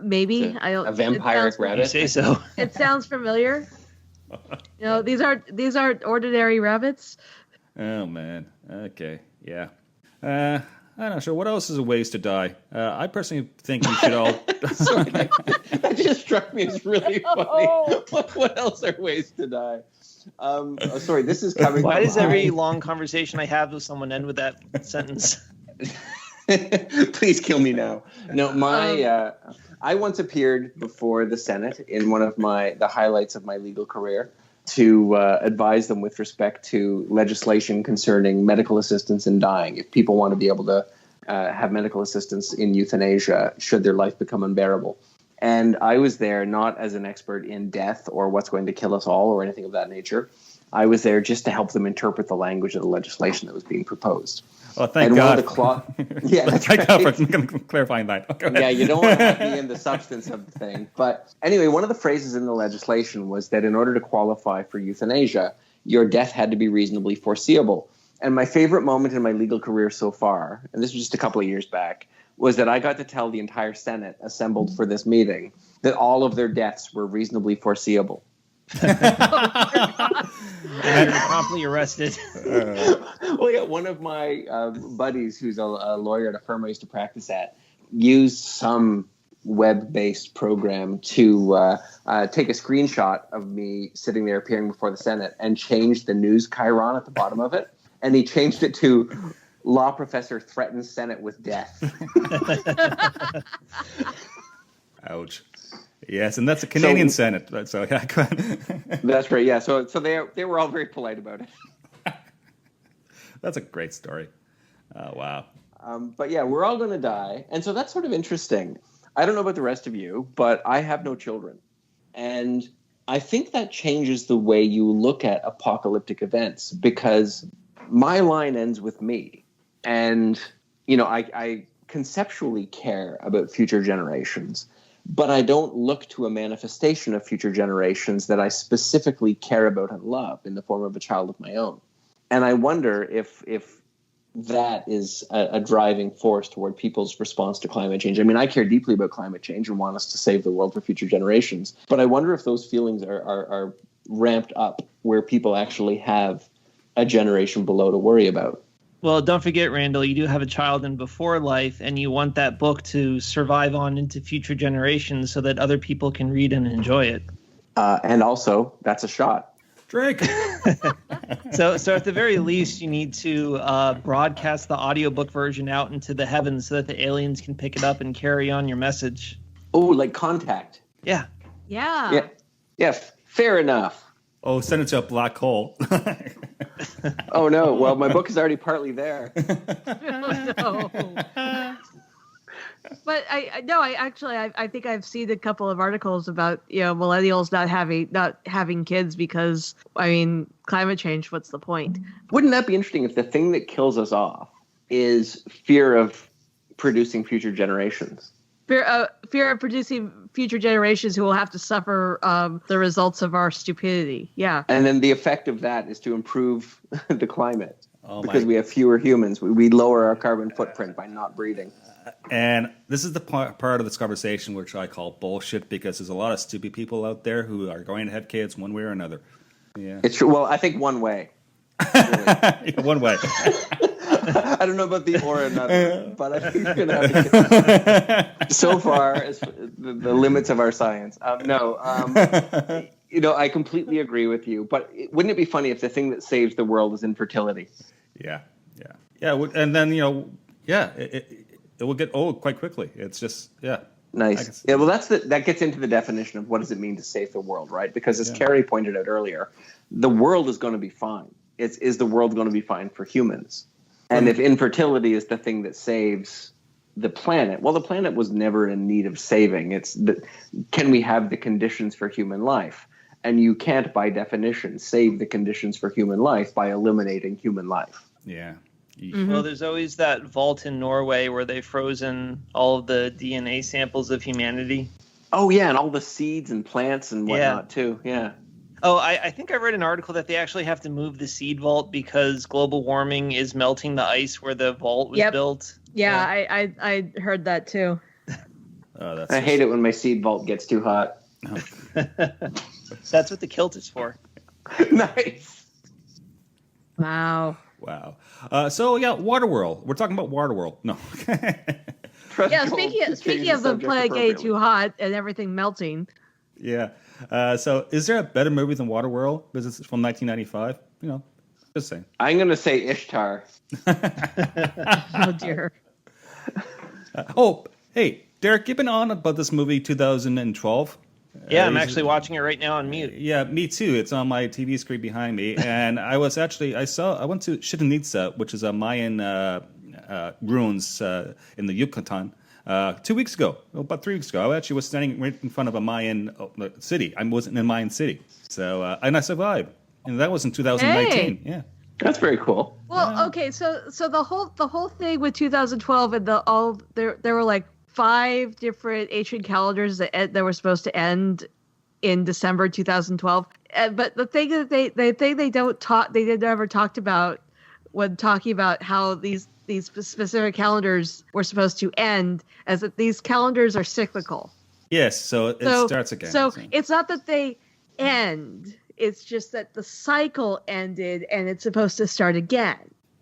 Maybe a vampiric rabbit. You say so. It sounds familiar. These are ordinary rabbits. Oh man. Okay. Yeah. I'm not sure. What else is a ways to die? I personally think we should all. Sorry, that just struck me as really funny. What else are ways to die? Sorry, this is coming. Why does every long conversation I have with someone end with that sentence? Please kill me now. No, I once appeared before the Senate in one of the highlights of my legal career to advise them with respect to legislation concerning medical assistance in dying. If people want to be able to have medical assistance in euthanasia, should their life become unbearable. And I was there not as an expert in death or what's going to kill us all or anything of that nature. I was there just to help them interpret the language of the legislation that was being proposed. Oh, thank God. Yeah, that's thank God for clarifying that. Okay. Yeah, you don't want to be in the substance of the thing. But anyway, one of the phrases in the legislation was that in order to qualify for euthanasia, your death had to be reasonably foreseeable. And my favorite moment in my legal career so far, and this was just a couple of years back, was that I got to tell the entire Senate assembled for this meeting that all of their deaths were reasonably foreseeable. And promptly arrested. Well, yeah, one of my buddies who's a lawyer at a firm I used to practice at used some web-based program to take a screenshot of me sitting there appearing before the Senate and change the news chyron at the bottom of it. And he changed it to law professor threatens Senate with death. Ouch. Yes, and that's a Canadian Senate. So yeah, go ahead. That's right. Yeah, so they were all very polite about it. That's a great story. Oh, wow. But yeah, we're all going to die, and so that's sort of interesting. I don't know about the rest of you, but I have no children, and I think that changes the way you look at apocalyptic events because my line ends with me, and I conceptually care about future generations. But I don't look to a manifestation of future generations that I specifically care about and love in the form of a child of my own. And I wonder if that is a driving force toward people's response to climate change. I mean, I care deeply about climate change and want us to save the world for future generations. But I wonder if those feelings are ramped up where people actually have a generation below to worry about. Well, don't forget, Randall, you do have a child in before life, and you want that book to survive on into future generations so that other people can read and enjoy it. And also, that's a shot. Drake. So at the very least, you need to broadcast the audiobook version out into the heavens so that the aliens can pick it up and carry on your message. Oh, like Contact. Yeah. Yeah. Yeah, fair enough. Oh, send it to a black hole. Oh, no. Well, my book is already partly there. Oh, no. But I think I've seen a couple of articles about millennials not having kids because climate change. What's the point? Wouldn't that be interesting if the thing that kills us off is fear of producing future generations. Fear of producing future generations who will have to suffer the results of our stupidity. Yeah. And then the effect of that is to improve the climate. Because we have fewer humans. We lower our carbon footprint by not breeding. And this is the part of this conversation which I call bullshit, because there's a lot of stupid people out there who are going to have kids one way or another. Yeah, it's true. Well, I think one way. Really. One way. I don't know about the or another, but I think you're going to have to so far as the limits of our science. I completely agree with you. But wouldn't it be funny if the thing that saves the world is infertility? Yeah. And then, it will get old quite quickly. It's just, Nice. Yeah, well, that gets into the definition of what does it mean to save the world, right? Because as Carrie pointed out earlier, the world is going to be fine. Is the world going to be fine for humans? And if infertility is the thing that saves the planet, well, the planet was never in need of saving. Can we have the conditions for human life? And you can't, by definition, save the conditions for human life by eliminating human life. Yeah. Mm-hmm. Well, there's always that vault in Norway where they've frozen all of the DNA samples of humanity. Oh, yeah, and all the seeds and plants and whatnot, too. Yeah. Oh, I think I read an article that they actually have to move the seed vault because global warming is melting the ice where the vault was built. Yeah, I heard that, too. I hate it when my seed vault gets too hot. Oh. That's what the kilt is for. Nice. Wow. Waterworld. We're talking about Waterworld. No. Speaking of the planet getting too hot and everything melting. Yeah. So is there a better movie than Waterworld? Because it's from 1995. Just saying. I'm going to say Ishtar. Oh, dear. Hey, Derek, you've been on about this movie 2012. Yeah, I'm actually watching it right now on mute. Yeah, me too. It's on my TV screen behind me. And I went to Chichen which is a Mayan ruins in the Yucatan, 2 weeks ago, about 3 weeks ago. I actually was standing right in front of a Mayan city. I wasn't in Mayan city. So, and I survived. And that was in 2019. Hey. Yeah. That's very cool. Well, okay, so the whole thing with 2012 and there were like 5 different ancient calendars that were supposed to end in December 2012. But the thing that they never talked about when talking about how these specific calendars were supposed to end, as that these calendars are cyclical. Yes, so it starts again. So it's not that they end; it's just that the cycle ended and it's supposed to start again.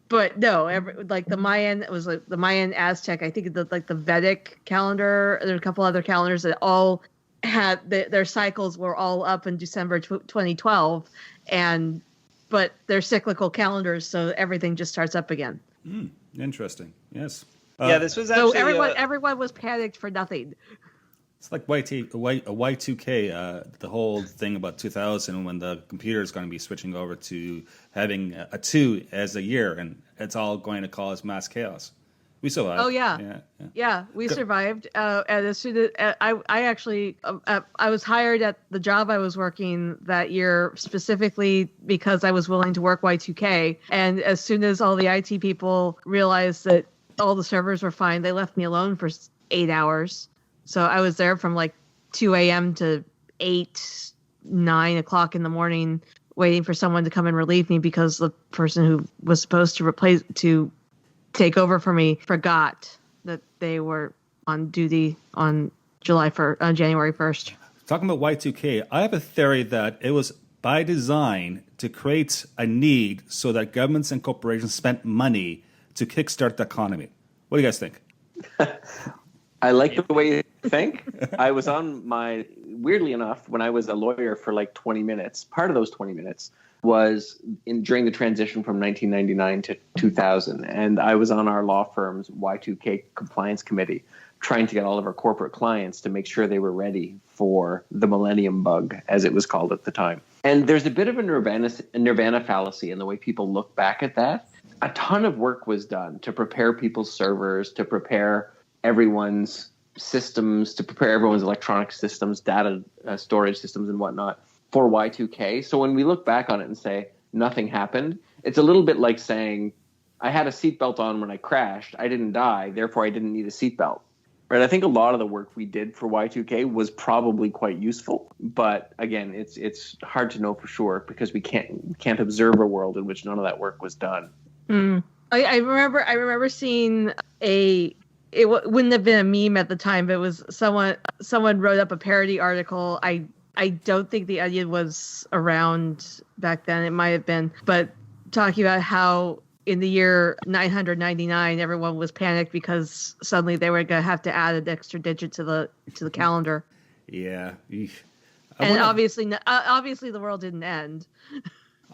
But no, the Mayan, it was like the Mayan Aztec. I think the Vedic calendar. There are a couple other calendars that all had their cycles were all up in December 2012, but they're cyclical calendars, so everything just starts up again. Interesting. Yes. This was actually so everyone was panicked for nothing. It's like Y2K, the whole thing about 2000 when the computer is going to be switching over to having a 2 as a year, and it's all going to cause mass chaos. We survived. Oh, yeah, we survived. And as soon as I was hired at the job I was working that year specifically because I was willing to work Y2K. And as soon as all the IT people realized that all the servers were fine, they left me alone for 8 hours. So I was there from like 2 a.m. to 9 o'clock in the morning, waiting for someone to come and relieve me because the person who was supposed to take over for me forgot that they were on duty on January 1st. Talking about Y2K, I have a theory that it was by design to create a need so that governments and corporations spent money to kickstart the economy. What do you guys think? I like the way you think. I was weirdly enough, when I was a lawyer for like 20 minutes, part of those 20 minutes was during the transition from 1999 to 2000. And I was on our law firm's Y2K compliance committee, trying to get all of our corporate clients to make sure they were ready for the millennium bug, as it was called at the time. And there's a bit of a nirvana fallacy in the way people look back at that. A ton of work was done to prepare people's servers, to prepare everyone's systems, to prepare everyone's electronic systems, data storage systems and whatnot for Y2K. So when we look back on it and say nothing happened, it's a little bit like saying I had a seatbelt on when I crashed. I didn't die, therefore I didn't need a seatbelt. Right? I think a lot of the work we did for Y2K was probably quite useful, but again, it's hard to know for sure because we can't observe a world in which none of that work was done. I remember seeing it wouldn't have been a meme at the time, but it was someone wrote up a parody article. I don't think the Onion was around back then. It might have been, but talking about how in the year 999, everyone was panicked because suddenly they were going to have to add an extra digit to the calendar. Yeah. Obviously the world didn't end.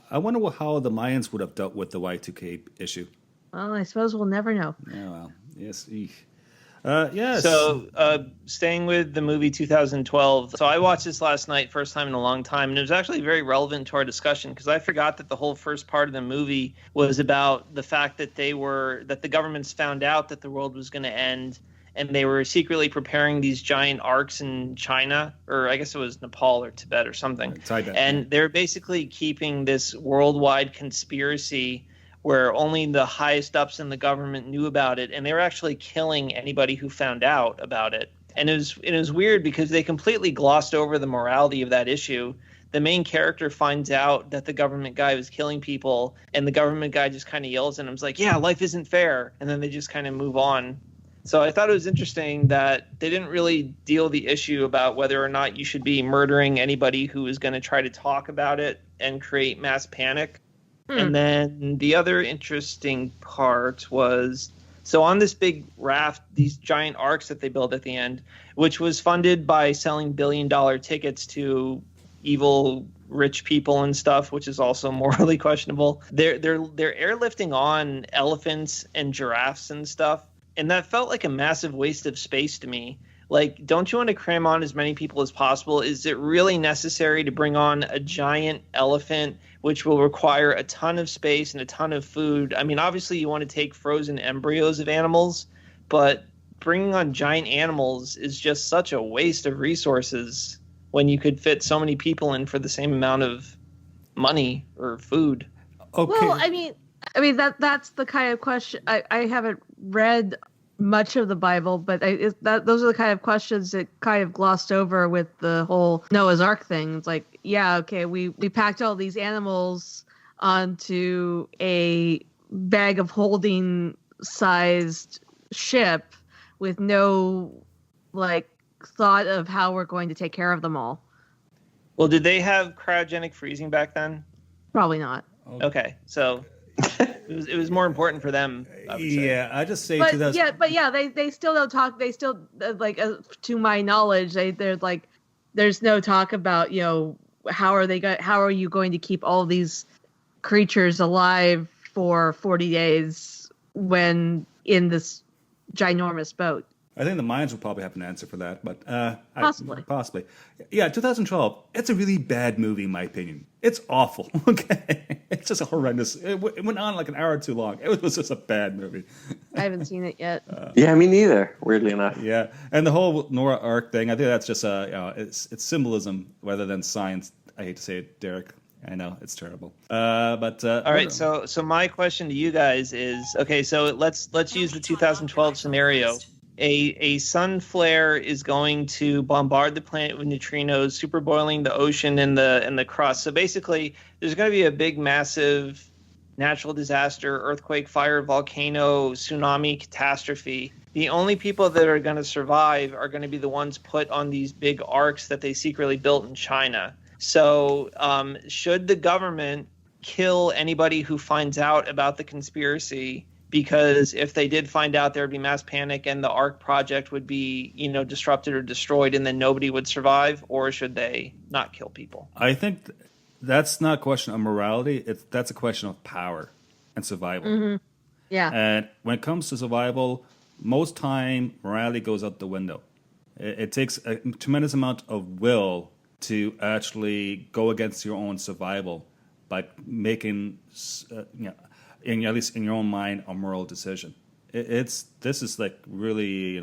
I wonder how the Mayans would have dealt with the Y2K issue. Well, I suppose we'll never know. Yeah, well, yes. Yes. So, staying with the movie 2012. So I watched this last night, first time in a long time, and it was actually very relevant to our discussion because I forgot that the whole first part of the movie was about the fact that the governments found out that the world was going to end, and they were secretly preparing these giant arcs in China, or I guess it was Nepal or Tibet or something. Tibet, and they're basically keeping this worldwide conspiracy where only the highest ups in the government knew about it, and they were actually killing anybody who found out about it. And it was weird because they completely glossed over the morality of that issue. The main character finds out that the government guy was killing people, and the government guy just kind of yells at him, like, yeah, life isn't fair, and then they just kind of move on. So I thought it was interesting that they didn't really deal the issue about whether or not you should be murdering anybody who is going to try to talk about it and create mass panic. And then the other interesting part was, so on this big raft, these giant arcs that they built at the end, which was funded by selling billion-dollar tickets to evil rich people and stuff, which is also morally questionable. They're airlifting on elephants and giraffes and stuff, and that felt like a massive waste of space to me. Like, don't you want to cram on as many people as possible? Is it really necessary to bring on a giant elephant, which will require a ton of space and a ton of food? I mean, obviously you want to take frozen embryos of animals, but bringing on giant animals is just such a waste of resources when you could fit so many people in for the same amount of money or food. Okay. Well, I mean that's the kind of question. I haven't read much of the Bible, but those are the kind of questions that kind of glossed over with the whole Noah's Ark thing. It's like, yeah, okay, we packed all these animals onto a bag of holding sized ship with no thought of how we're going to take care of them all. Well, did they have cryogenic freezing back then? Probably not. Okay, so it was more important for them, I would say. Yeah, I just say they still don't talk. They still to my knowledge, there's no talk about how are you going to keep all these creatures alive for 40 days when in this ginormous boat. I think the Mayans will probably have an answer for that, but Possibly. Yeah, 2012. It's a really bad movie, in my opinion. It's awful. Okay, it's just a horrendous. It went on like an hour too long. It was just a bad movie. I haven't seen it yet. Yeah, me neither. Weirdly enough. Yeah, and the whole Noah Ark thing. I think that's just it's symbolism rather than science. I hate to say it, Derek. I know it's terrible. All right. So my question to you guys is, okay. So let's use the 2012 scenario. A sun flare is going to bombard the planet with neutrinos, superboiling the ocean and the crust. So basically, there's going to be a big, massive natural disaster, earthquake, fire, volcano, tsunami, catastrophe. The only people that are going to survive are going to be the ones put on these big arcs that they secretly built in China. So should the government kill anybody who finds out about the conspiracy? Because if they did find out, there would be mass panic and the Ark project would be, disrupted or destroyed, and then nobody would survive? Or should they not kill people? I think that's not a question of morality. That's a question of power and survival. Mm-hmm. Yeah. And when it comes to survival, most time morality goes out the window. It takes a tremendous amount of will to actually go against your own survival by making, at least in your own mind, a moral decision. This is like really,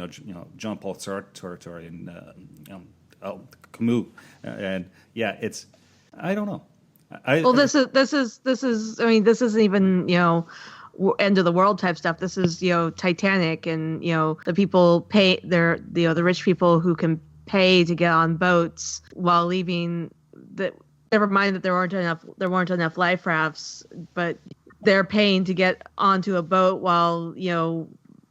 John Paul Sartre territory and Camus, and yeah, it's I don't know. This isn't even end of the world type stuff. This is, Titanic, and the people pay the rich people who can pay to get on boats while leaving. Never mind that there weren't enough life rafts, but they're paying to get onto a boat while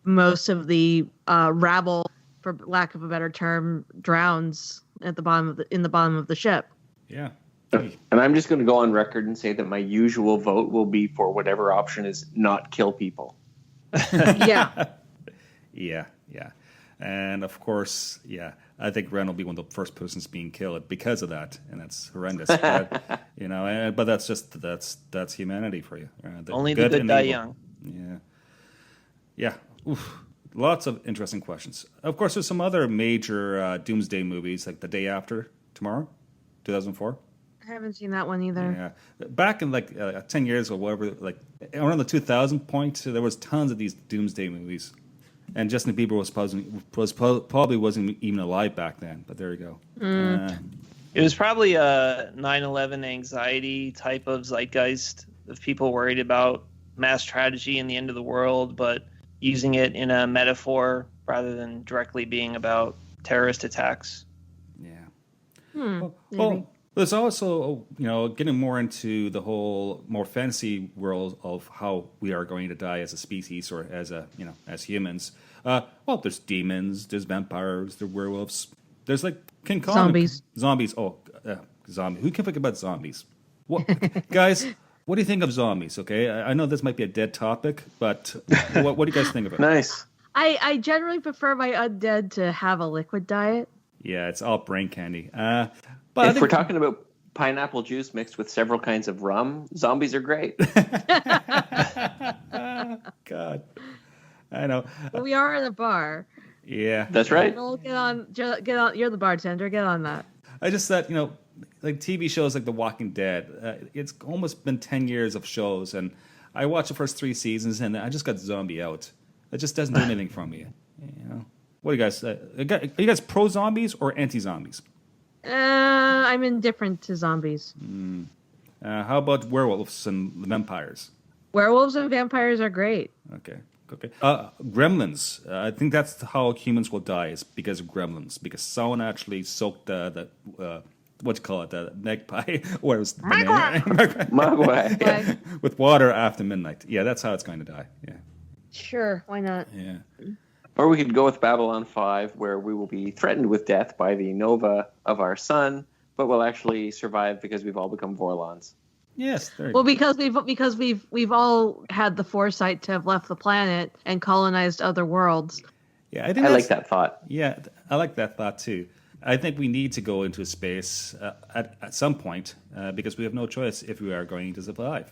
most of the rabble, for lack of a better term, drowns at the bottom of the ship. Yeah. And I'm just going to go on record and say that my usual vote will be for whatever option is not kill people. Yeah. Yeah. And of course, I think Ren will be one of the first persons being killed because of that, and that's horrendous. But, but that's humanity for you. Only the good die young. Yeah. Oof. Lots of interesting questions. Of course, there's some other major doomsday movies, like The Day After Tomorrow, 2004. I haven't seen that one either. Yeah, back in 10 years or whatever, around the 2000 point, there was tons of these doomsday movies, and Justin Bieber probably wasn't even alive back then. But there you go. It was probably a 9/11 anxiety type of zeitgeist of people worried about mass tragedy and the end of the world, but using it in a metaphor rather than directly being about terrorist attacks. Yeah. Well, there's also, getting more into the whole more fantasy world of how we are going to die as a species or as as humans. There's demons, there's vampires, there's werewolves, there's King Kong. Zombies. Oh, zombies. Who can think about zombies? What, guys? What do you think of zombies? Okay, I know this might be a dead topic, but what do you guys think of it? Nice. I generally prefer my undead to have a liquid diet. Yeah, it's all brain candy. But if we're talking about pineapple juice mixed with several kinds of rum, zombies are great. God, I know. Well, we are in a bar. Yeah, that's right. Well, get on. You're the bartender. Get on that. I just thought, TV shows like The Walking Dead. It's almost been 10 years of shows, and I watched the first 3 seasons, and I just got zombie out. It just doesn't do anything for me. What do you guys? Are you guys pro zombies or anti zombies? I'm indifferent to zombies. How about werewolves and vampires? Werewolves and vampires are great. Okay. Gremlins. I think that's how humans will die, is because of gremlins. Because someone actually soaked the magpie, or it was Mogwai. with water after midnight. Yeah, that's how it's going to die. Yeah. Sure, why not? Yeah. Or we could go with Babylon 5, where we will be threatened with death by the nova of our sun, but we'll actually survive because we've all become Vorlons. Yes. There you Well, go. because we've all had the foresight to have left the planet and colonized other worlds. Yeah, I like that thought. Yeah, I like that thought too. I think we need to go into space at some point because we have no choice if we are going to survive.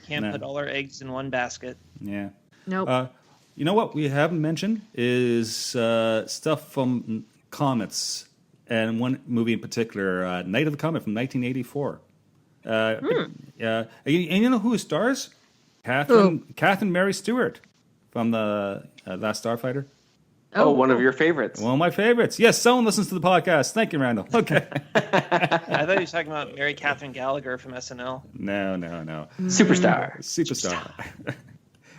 Can't put all our eggs in one basket. Yeah. Nope. You know what we haven't mentioned is stuff from comets, and one movie in particular, Night of the Comet from 1984. And you know who stars? Catherine Mary Stewart from the Last Starfighter. Oh, one of your favorites. One of my favorites. Yes, someone listens to the podcast. Thank you, Randall. Okay. I thought you were talking about Mary Catherine Gallagher from SNL. No. Superstar.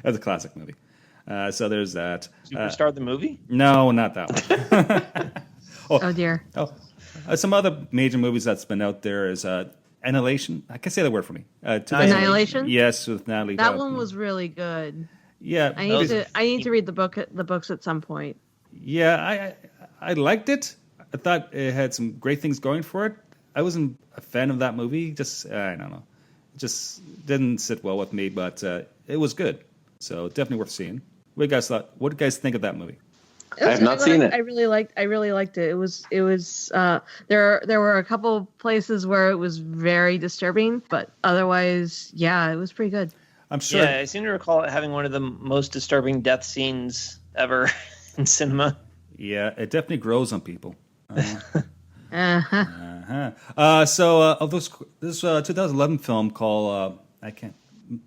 That's a classic movie. So there's that. Superstar the movie? No, not that one. Oh dear. Some other major movies that's been out there is Annihilation. I can say the word for me. Annihilation? Yes, with Natalie. That one was really good. Yeah, I need to read the books at some point. Yeah, I liked it. I thought it had some great things going for it. I wasn't a fan of that movie. Just I don't know, it just didn't sit well with me. But it was good, so definitely worth seeing. What do you guys thought? What do you guys think of that movie? I have not seen it. I really liked it. It was there were a couple places where it was very disturbing, but otherwise, yeah, it was pretty good. I'm sure. Yeah, I seem to recall it having one of the most disturbing death scenes ever in cinema. Yeah, it definitely grows on people. Uh-huh. So this 2011 film called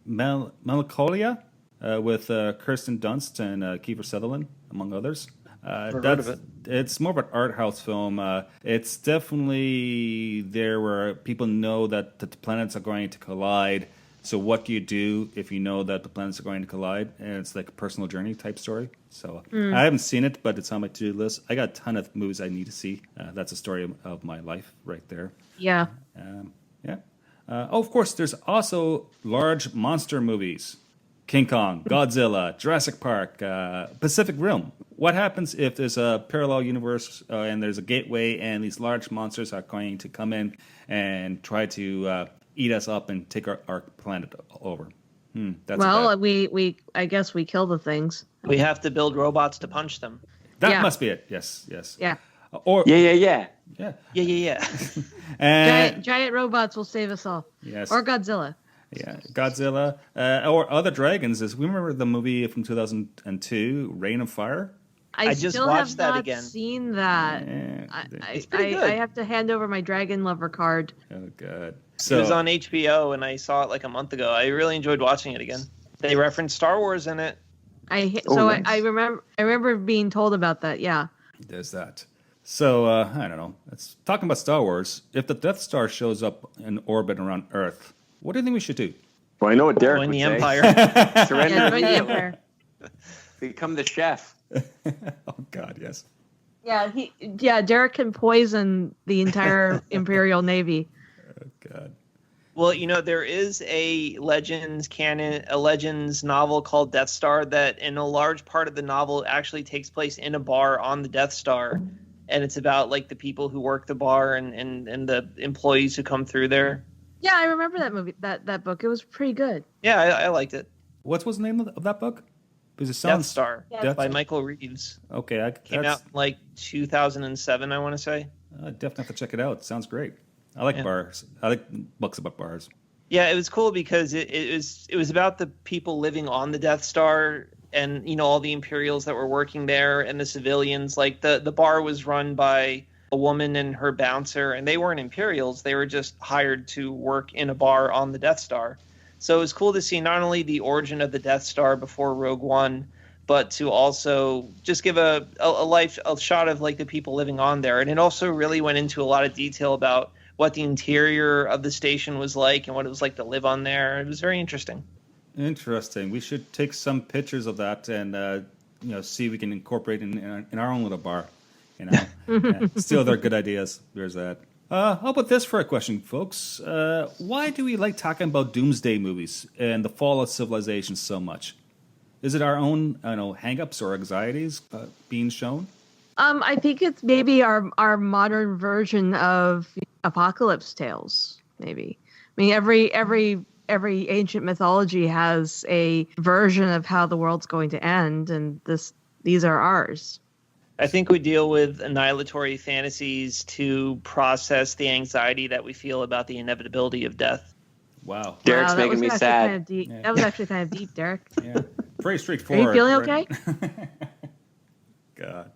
Melancholia with Kirsten Dunst and Kiefer Sutherland, among others. Heard of it. It's more of an art house film. It's definitely there where people know that the planets are going to collide. So what do you do if you know that the planets are going to collide? And it's like a personal journey type story. So I haven't seen it, but it's on my to-do list. I got a ton of movies I need to see. That's a story of my life right there. Yeah. Yeah. Of course, there's also large monster movies. King Kong, Godzilla, Jurassic Park, Pacific Rim. What happens if there's a parallel universe and there's a gateway and these large monsters are going to come in and try to eat us up and take our planet over? That's Well, we I guess we kill the things. We have to build robots to punch them. that must be it. Yes. Yeah. Or Yeah. Yeah. and Giant robots will save us all. yes. Or Godzilla. Yeah, Godzilla, or other dragons. We remember the movie from 2002, Reign of Fire. I just still watched have that not again. seen that. Yeah, It's pretty good. I have to hand over my dragon lover card. oh god. It was on HBO, and I saw it like a month ago. I really enjoyed watching it again. They referenced Star Wars in it. Nice. I remember being told about that. Yeah. There's that. So I don't know. It's talking about Star Wars. If the Death Star shows up in orbit around Earth, what do you think we should do? Well, I know what Derek Join would the say. Empire. Surrender Yeah, to join the me. Empire. Become the chef. Oh god, yes. Yeah, Derek can poison the entire Imperial Navy. Oh god. Well, there is a Legends novel called Death Star that in a large part of the novel actually takes place in a bar on the Death Star. And it's about like the people who work the bar and the employees who come through there. Yeah, I remember that movie, that book. It was pretty good. Yeah, I liked it. What was the name of that book? Because it Death sounds Star Death by Star. Michael Reeves. Okay, Came out in like 2007, I want to say. I definitely have to check it out. Sounds great. I like bars. I like books about bars. Yeah, it was cool because it was about the people living on the Death Star and all the Imperials that were working there and the civilians. Like the bar was run by a woman and her bouncer, and they weren't Imperials. They were just hired to work in a bar on the Death Star. So it was cool to see not only the origin of the Death Star before Rogue One, but to also just give a shot of like the people living on there. And it also really went into a lot of detail about what the interior of the station was like and what it was like to live on there. It was very interesting. Interesting. We should take some pictures of that and see if we can incorporate in our own little bar. Still, they're good ideas. There's that. How about this for a question, folks? Why do we like talking about doomsday movies and the fall of civilization so much? Is it our own, hang-ups or anxieties being shown? I think it's maybe our modern version of apocalypse tales. Maybe. I mean, every ancient mythology has a version of how the world's going to end, and these are ours. I think we deal with annihilatory fantasies to process the anxiety that we feel about the inevitability of death. Wow. Derek's Wow, making me sad. Kind of deep. That was actually kind of deep, Derek. Yeah. Very Are straightforward. you feeling okay? God.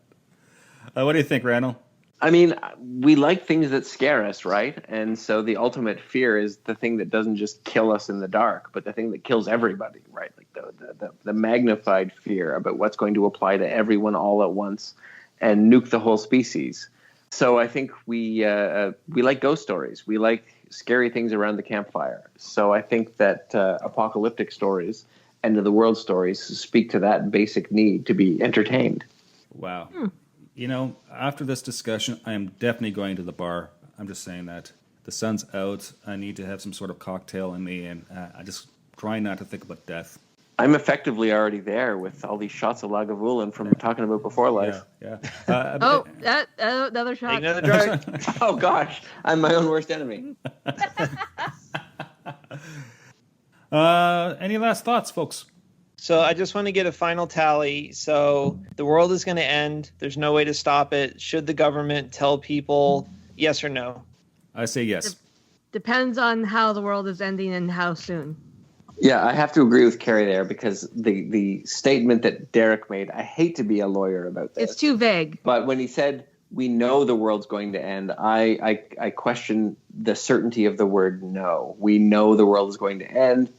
What do you think, Randall? I mean, we like things that scare us, right? And so the ultimate fear is the thing that doesn't just kill us in the dark, but the thing that kills everybody, right? Like the magnified fear about what's going to apply to everyone all at once and nuke the whole species. So I think we like ghost stories. We like scary things around the campfire. So I think that apocalyptic stories, end of the world stories, speak to that basic need to be entertained. Wow. After this discussion, I am definitely going to the bar. I'm just saying that. The sun's out. I need to have some sort of cocktail in me, and I just try not to think about death. I'm effectively already there with all these shots of Lagavulin from talking about Before Life. Yeah. Another shot. Take another drag. Oh, gosh. I'm my own worst enemy. Any last thoughts, folks? So I just want to get a final tally. So the world is going to end. There's no way to stop it. Should the government tell people yes or no? I say yes. Depends on how the world is ending and how soon. Yeah, I have to agree with Carrie there because the statement that Derek made, I hate to be a lawyer about this. It's too vague. But when he said, we know the world's going to end, I question the certainty of the word no. We know the world is going to end.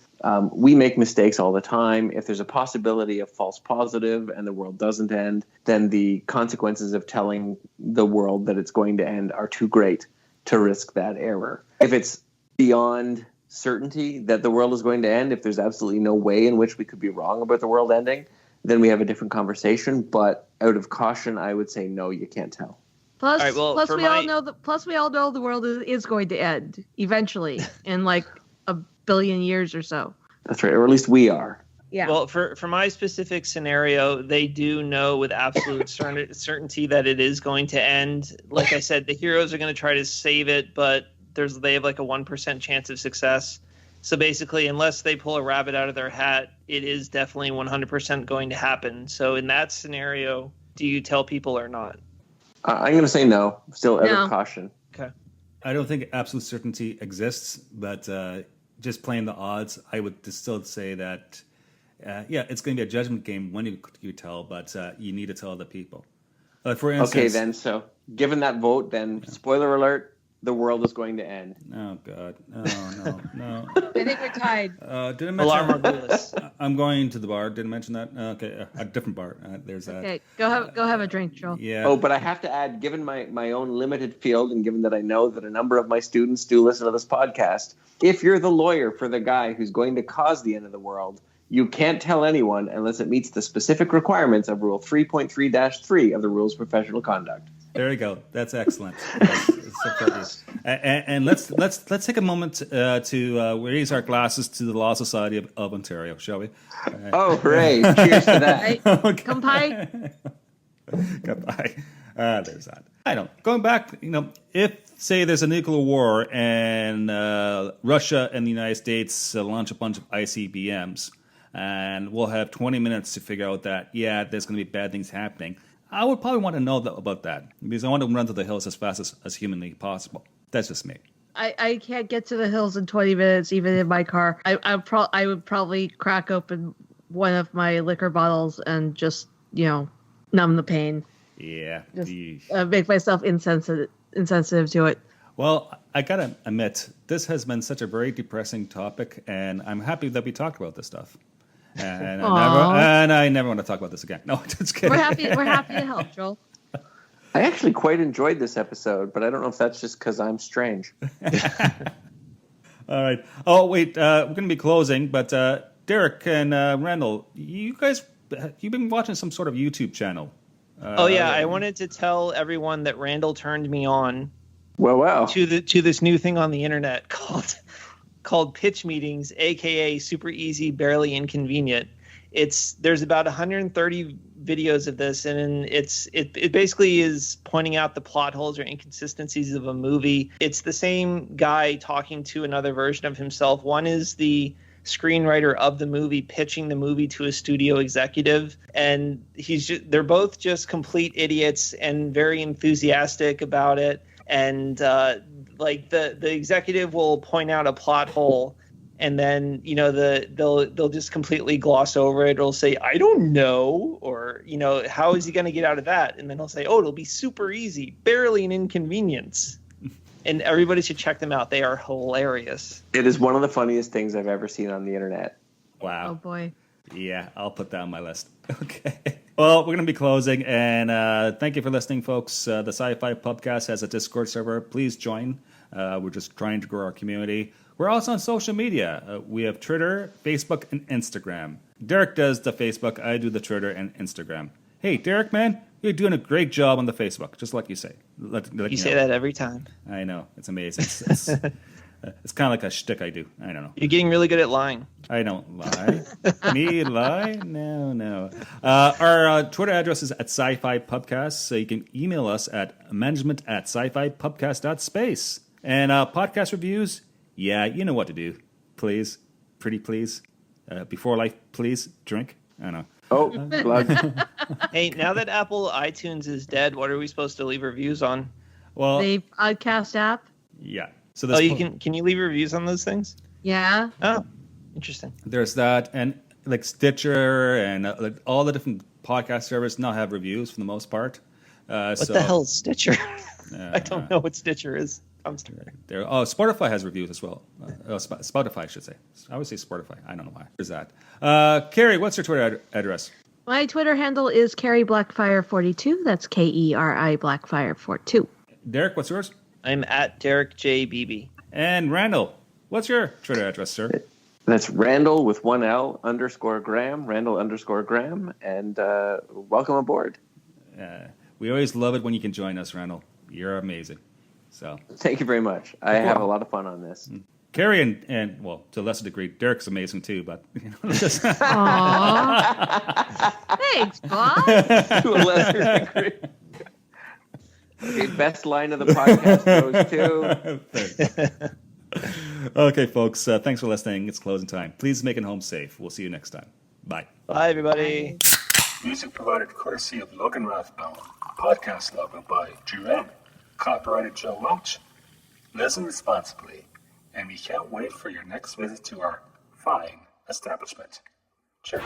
We make mistakes all the time. If there's a possibility of false positive and the world doesn't end, then the consequences of telling the world that it's going to end are too great to risk that error. If it's beyond certainty that the world is going to end, if there's absolutely no way in which we could be wrong about the world ending, then we have a different conversation. But out of caution, I would say no, you can't tell. Plus, All right, well, plus for we my- all know that. Plus, we all know the world is going to end eventually in like a billion years or so. That's right, or at least we are. Yeah. Well, for my specific scenario, they do know with absolute certainty that it is going to end. Like I said, the heroes are going to try to save it, but they have like a 1% chance of success. So basically, unless they pull a rabbit out of their hat, it is definitely 100% going to happen. So in that scenario, do you tell people or not? I'm going to say no, still out No. of caution. Okay. I don't think absolute certainty exists, but just playing the odds, I would still say that, it's going to be a judgment game when you tell, but you need to tell the people. For instance, Okay, then, so given that vote, then spoiler alert, the world is going to end. Oh God, no. I think we're tied. Did I mention? Alarm Margulis. I'm going to the bar. Didn't mention that. Okay, a different bar. There's that. Okay, go have a drink, Joel. Yeah. Oh, but I have to add, given my own limited field, and given that I know that a number of my students do listen to this podcast, if you're the lawyer for the guy who's going to cause the end of the world, you can't tell anyone unless it meets the specific requirements of Rule 3.3-3 of the Rules of Professional Conduct. There you go. That's excellent. And let's take a moment to raise our glasses to the Law Society of Ontario, shall we? Oh, hooray. Cheers to that. Right? Okay. Kampai. Goodbye. There's that. I don't. Going back, if, say, there's a nuclear war and Russia and the United States launch a bunch of ICBMs, and we'll have 20 minutes to figure out that, there's going to be bad things happening, I would probably want to know about that, because I want to run to the hills as fast as humanly possible. That's just me. I can't get to the hills in 20 minutes, even in my car. I would probably crack open one of my liquor bottles and just, numb the pain. Yeah. Just make myself insensitive to it. Well, I gotta admit, this has been such a very depressing topic, and I'm happy that we talked about this stuff. And I never want to talk about this again. No, just kidding. We're happy to help, Joel. I actually quite enjoyed this episode, but I don't know if that's just because I'm strange. All right. Oh, wait. We're going to be closing, but Derek and Randall, you've been watching some sort of YouTube channel. I wanted to tell everyone that Randall turned me on Well. to this new thing on the internet called pitch meetings, aka super easy, barely inconvenient. There's about 130 videos of this, and it basically is pointing out the plot holes or inconsistencies of a movie. It's the same guy talking to another version of himself. One is the screenwriter of the movie pitching the movie to a studio executive, and they're both just complete idiots and very enthusiastic about it. And the executive will point out a plot hole, and then they'll just completely gloss over it. It'll say, "I don't know," or how is he going to get out of that? And then he'll say, "Oh, it'll be super easy, barely an inconvenience." And everybody should check them out. They are hilarious. It is one of the funniest things I've ever seen on the internet. Wow. Oh boy. Yeah, I'll put that on my list. Okay. Well, we're going to be closing, and thank you for listening, folks. The SciFi Pubcast has a Discord server. Please join. We're just trying to grow our community. We're also on social media. We have Twitter, Facebook, and Instagram. Derek does the Facebook. I do the Twitter and Instagram. Hey, Derek, man, you're doing a great job on the Facebook, just like you say. You say that every time. I know. It's amazing. It's kind of like a shtick I do. I don't know. You're getting really good at lying. I don't lie. Me lie? No. Our Twitter address is at SciFi Pubcast, so you can email us at management@scifipubcast.space. And podcast reviews, you know what to do. Please, pretty please. Before life, please, drink. I don't know. Oh, plug. Hey, now that Apple iTunes is dead, what are we supposed to leave reviews on? Well, The podcast app. yeah. So Can you leave reviews on those things? Yeah. Oh, interesting. There's that, and like Stitcher and all the different podcast servers now have reviews for the most part. What the hell is Stitcher? I don't know what Stitcher is. Spotify has reviews as well. Spotify, I should say. I would say Spotify. I don't know why. There's that. Carrie, what's your Twitter address? My Twitter handle is Carrie Blackfire42. That's KERI Blackfire42. Derek, what's yours? I'm at Derek J. Beebe. And Randall. What's your Twitter address, sir? That's Randall with 1L _Graham, Randall _Graham, and welcome aboard. We always love it when you can join us, Randall. You're amazing. So thank you very much. I have a lot of fun on this. Carrie and well, to a lesser degree, Derek's amazing too, but just Aww. Thanks, Bob. To a lesser degree. Okay, best line of the podcast goes to. Okay, folks. Thanks for listening. It's closing time. Please make it home safe. We'll see you next time. Bye. Bye, everybody. Music provided courtesy of Logan Rathbone. Podcast logo by Drew M. Copyrighted Joe Welch. Listen responsibly, and we can't wait for your next visit to our fine establishment. Cheers.